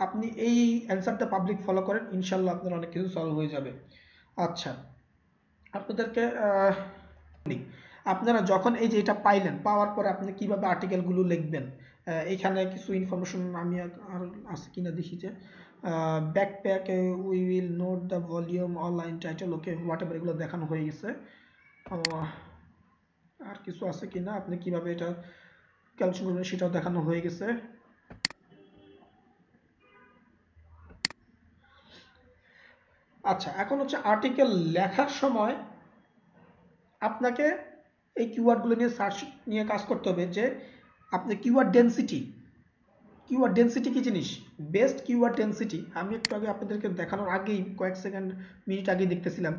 আপনি এই অ্যান্সারটা পাবলিক ফলো করেন, ইনশাল্লাহ আপনার অনেক কিছু সলভ হয়ে যাবে। আচ্ছা, আপনাদেরকে আপনারা যখন এই যে এটা পাইলেন, পাওয়ার পরে আপনি কিভাবে আর্টিকেলগুলো লিখবেন, এখানে কিছু ইনফরমেশন আমি আর আছে কিনা দেখি যে backpack we will note the volume online title, okay what ever, এগুলো দেখানো হয়ে গেছে। আর কিছু আছে কিনা আপনি কিভাবে এটা ক্যালকুলেশন করবেন সেটাও দেখানো হয়ে গেছে। আচ্ছা, এখন হচ্ছে আর্টিকেল লেখার সময় আপনাকে এই কিওয়ার্ডগুলো নিয়ে সার্চ নিয়ে কাজ করতে হবে, যে আপনি কিওয়ার্ড ডেনসিটি, কিওয়ার্ড ডেনসিটি কি জিনিস, বেস্ট কিওয়ার্ড ডেনসিটি। আমি একটু আগে আপনাদেরকে দেখানোর আগেই কয়েক সেকেন্ড মিনিট আগেই দেখতেছিলাম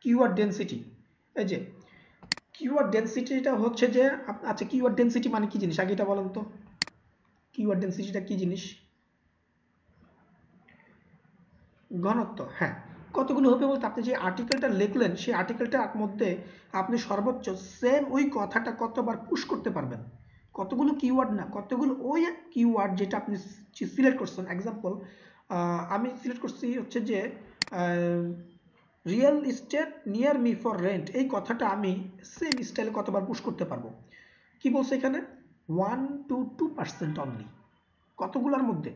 কিওয়ার্ড ডেনসিটি। এই যে কিওয়ার্ড ডেনসিটিটা হচ্ছে যে, আচ্ছা কিওয়ার্ড ডেনসিটি মানে কি জিনিস আগে এটা বলেন তো, কিওয়ার্ড ডেনসিটিটা কি জিনিস? ঘনত্ব, হ্যাঁ। কতগুলো হবে বলতে, আপনি যে আর্টিকেলটা লিখলেন সেই আর্টিকেলটার মধ্যে আপনি সর্বোচ্চ সেম ওই কথাটা কতবার পুশ করতে পারবেন, কতগুলো কিওয়ার্ড না, কতগুলো ওই কিওয়ার্ড যেটা আপনি সিলেক্ট করছেন। এক্সাম্পল আমি সিলেক্ট করছি হচ্ছে যে real estate near me for rent, এই কথাটা আমি সেম স্টাইলে কতবার পুশ করতে পারবো। কি বলছে এখানে, 1 to 2% অনলি, কতগুলোর মধ্যে।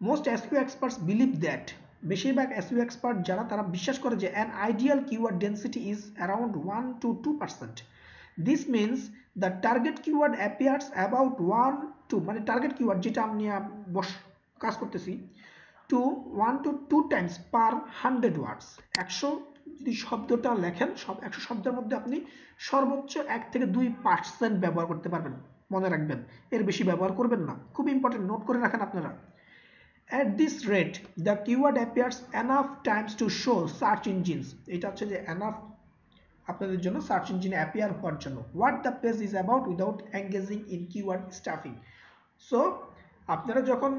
Most SEO experts believe that, বেশিরভাগ এসইও এক্সপার্ট যারা তারা বিশ্বাস করে যে an ideal keyword density is around 1 to 2%। This means the target keyword appears about 1 to, মানে টার্গেট কিওয়ার্ড যেটা আমি কাজ করতেছি, টু 1 to 2 টাইমস পার 100 ওয়ার্ডস। 100 যদি শব্দটা লেখেন, সব 100 শব্দের মধ্যে আপনি সর্বোচ্চ 1 থেকে 2% ব্যবহার করতে পারবেন, মনে রাখবেন, এর বেশি ব্যবহার করবেন না। খুব ইম্পর্টেন্ট, নোট করে রাখেন আপনারা। At this rate, the keyword appears enough times to show search engines, এটা হচ্ছে যে enough আপনাদের জন্য সার্চ ইঞ্জিনে অ্যাপিয়ার হওয়ার জন্য, what the page is about without engaging in keyword stuffing। So আপনারা যখন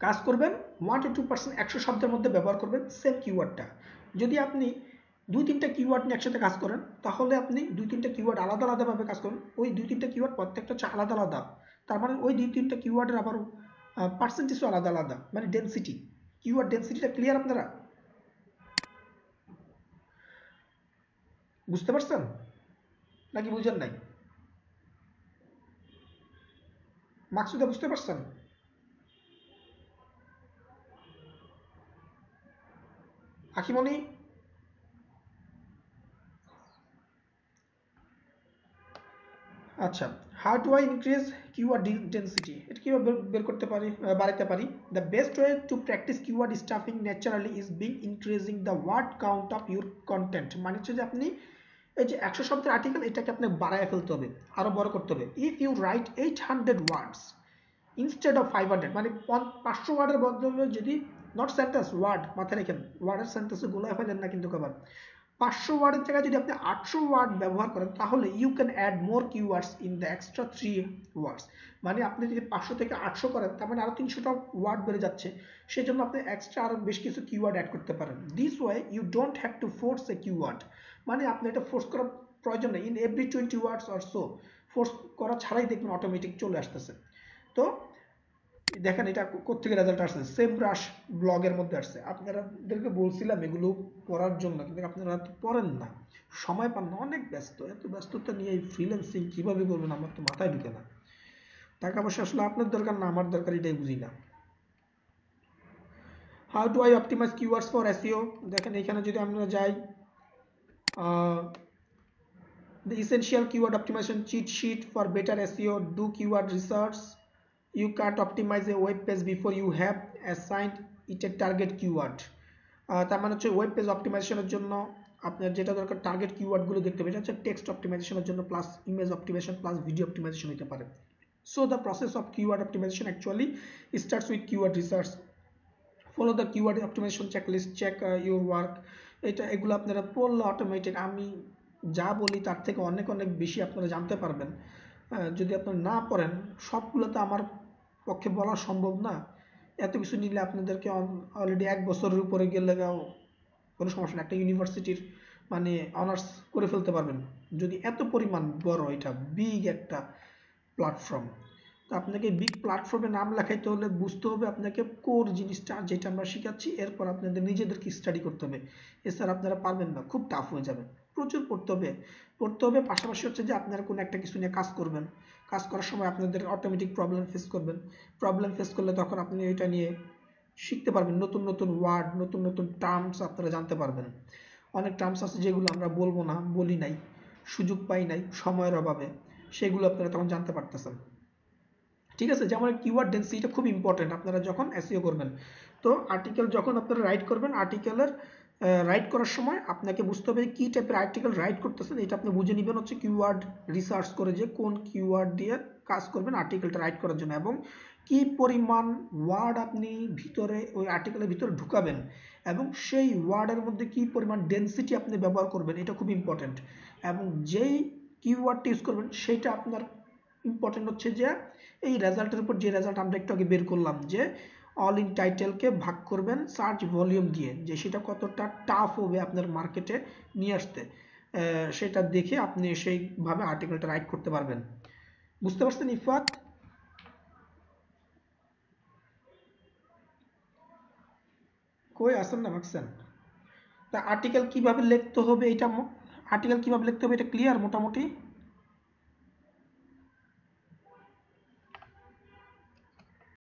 কাজ করবেন 1 to 2% 100 শব্দের মধ্যে ব্যবহার করবেন সেম কিওয়ার্ডটা। যদি আপনি 2-3টা কিওয়ার্ড নিয়ে একসাথে কাজ করেন, তাহলে আপনি 2-3টা কিওয়ার্ড আলাদা আলাদাভাবে কাজ করুন, ওই 2-3টা কিওয়ার্ড প্রত্যেকটা হচ্ছে আলাদা আলাদা, তার মানে ওই 2-3টা কিওয়ার্ডের আবার পার্সেন্টেজও আলাদা আলাদা, মানে ডেনসিটি, কিওয়ার্ড ডেনসিটিটা ক্লিয়ার আপনারা বুঝতে পারছেন নাকি বুঝেন নাই? মাকসুদা বুঝতে পারছেন? আখিমণি, আচ্ছা, how to I increase keyword density, এটা কিভাবে বের করতে পারি, বাড়াতে পারি? The best way to practice keyword stuffing naturally is being increasing the word count of your content, মানে হচ্ছে যে আপনি এই যে 100 শব্দের আর্টিকেল, এটাকে আপনি বাড়ায় ফেলতে হবে, আরো বড় করতে হবে। If you write 800 words instead of 500, মানে 500 ওয়ার্ডের বদলে যদি, নট সেন্টেন্স, ওয়ার্ড, মাথায় রেখেন, ওয়ার্ডের সেন্টেন্সে গোলায় ফেলেন না কিন্তু আবার। 500 ওয়ার্ডের জায়গায় যদি আপনি 800 ওয়ার্ড ব্যবহার করেন, তাহলে you can add more keywords in the extra 3 words, মানে আপনি যদি 500 থেকে 800 করেন, তার মানে আরো 300টা ওয়ার্ড বেড়ে যাচ্ছে, সেই জন্য আপনি এক্সট্রা আরো বেশ কিছু কিওয়ার্ড অ্যাড করতে পারেন। This way you don't have to force a keyword, মানে আপনি এটা ফোর্স করার প্রয়োজন নেই, in every 20 words or so, force করা ছাড়াই দেখবেন অটোমেটিক চলে আসতেছে। তো দেখেন এটা কোথেকে রেজাল্ট আসছে, সেম ব্রাশ ব্লগের মধ্যে আসছে, আপনাদেরকে বলছিলাম এগুলো পড়ার জন্য, কিন্তু আপনারা তো পড়েন না, সময় পান না, অনেক ব্যস্ত, এত ব্যস্ততা নিয়ে এই ফ্রিল্যান্সিং কিভাবে করবেন আমার তো মাথায় ঢুকে না। টাকা পয়সা আসলে আপনার দরকার না আমার দরকার, এটাই বুঝি না। How to I optimize keywords for SEO, দেখেন এখানে যদি আমরা যাই, the essential keyword optimization cheat sheet for better SEO, do keyword research, you can't optimize a web page before you have assigned it a target keyword। তার মানে হচ্ছে ওয়েব পেজ অপটিমাইজেশনের জন্য আপনার যেটা দরকার টার্গেট কিওয়ার্ড গুলো দেখতে হবে, এটা হচ্ছে টেক্সট অপটিমাইজেশনের জন্য plus image optimization plus video optimization হতে পারে। So the process of keyword optimization actually starts with keyword research. Follow the keyword optimization checklist, check your work. এগুলো আপনারা পড়লে অটোমেটিক আমি যা বলি তার থেকে অনেক অনেক বেশি আপনারা জানতে পারবেন। যদি আপনারা না পড়েন, সবগুলো তো আমার পক্ষে বলা সম্ভব না। এত কিছু নিলে আপনাদেরকে অলরেডি 1 বছরের উপরে গেলে কোনো সমস্যা না, একটা ইউনিভার্সিটির মানে অনার্স করে ফেলতে পারবেন, যদি এত পরিমাণ বড় এটা বিগ একটা প্ল্যাটফর্ম। তো আপনাকে বিগ প্ল্যাটফর্মে নাম লেখাইতে হলে বুঝতে হবে আপনাকে কোর জিনিসটা যেটা আমরা শিখাচ্ছি, এরপর আপনাদের নিজেদেরকে স্টাডি করতে হবে। এছাড়া আপনারা পারবেন না, খুব টাফ হয়ে যাবে। প্রচুর পড়তে হবে পাশাপাশি হচ্ছে যে আপনারা কোনো একটা কিছু নিয়ে কাজ করবেন, কাজ করার সময় আপনাদের অটোমেটিক প্রবলেম ফেস করবেন। প্রবলেম ফেস করলে তখন আপনি এটা নিয়ে শিখতে পারবেন, নতুন নতুন ওয়ার্ড, নতুন নতুন টার্মস আপনারা জানতে পারবেন। অনেক টার্মস আছে যেগুলো আমরা বলবো না, বলি নাই, সুযোগ পাই নাই সময়ের অভাবে, সেগুলো আপনারা তখন জানতে পারতেছেন। ঠিক আছে, যেমন কিওয়ার্ড ডেন্সিটিটা খুব ইম্পর্টেন্ট আপনারা যখন এসইও করবেন। তো আর্টিকেল যখন আপনারা রাইট করবেন, আর্টিকেলের রাইট করার সময় আপনাকে বুঝতে হবে কি টাইপের আর্টিকেল রাইট করতেছেন। এটা আপনি বুঝে নেবেন হচ্ছে কিওয়ার্ড রিসার্চ করে, যে কোন কিওয়ার্ড দিয়ে কাজ করবেন আর্টিকেলটা রাইট করার জন্য, এবং কি পরিমাণ ওয়ার্ড আপনি ভিতরে ওই আর্টিকেলের ভিতরে ঢুকাবেন, এবং সেই ওয়ার্ডের মধ্যে কি পরিমাণ ডেন্সিটি আপনি ব্যবহার করবেন, এটা খুব ইম্পর্টেন্ট। এবং যেই কিওয়ার্ডটা ইউজ করবেন সেটা আপনার ইম্পর্টেন্ট হচ্ছে যে এই রেজাল্টের উপর, যে রেজাল্ট আমরা একটু আগে বের করলাম, যে অল ইন টাইটেলকে ভাগ করবেন সার্চ ভলিউম দিয়ে, যে সেটা কতটা টাফ হবে আপনার মার্কেটে নিয়ে আসতে, সেটা দেখে আপনি সেইভাবে আর্টিকেলটা রাইট করতে পারবেন। বুঝতে পারছেন ইফাত? কই আসেন না ভাবছেন? তা আর্টিকেল কিভাবে লিখতে হবে এটা, আর্টিকেল কিভাবে লিখতে হবে এটা ক্লিয়ার মোটামুটি?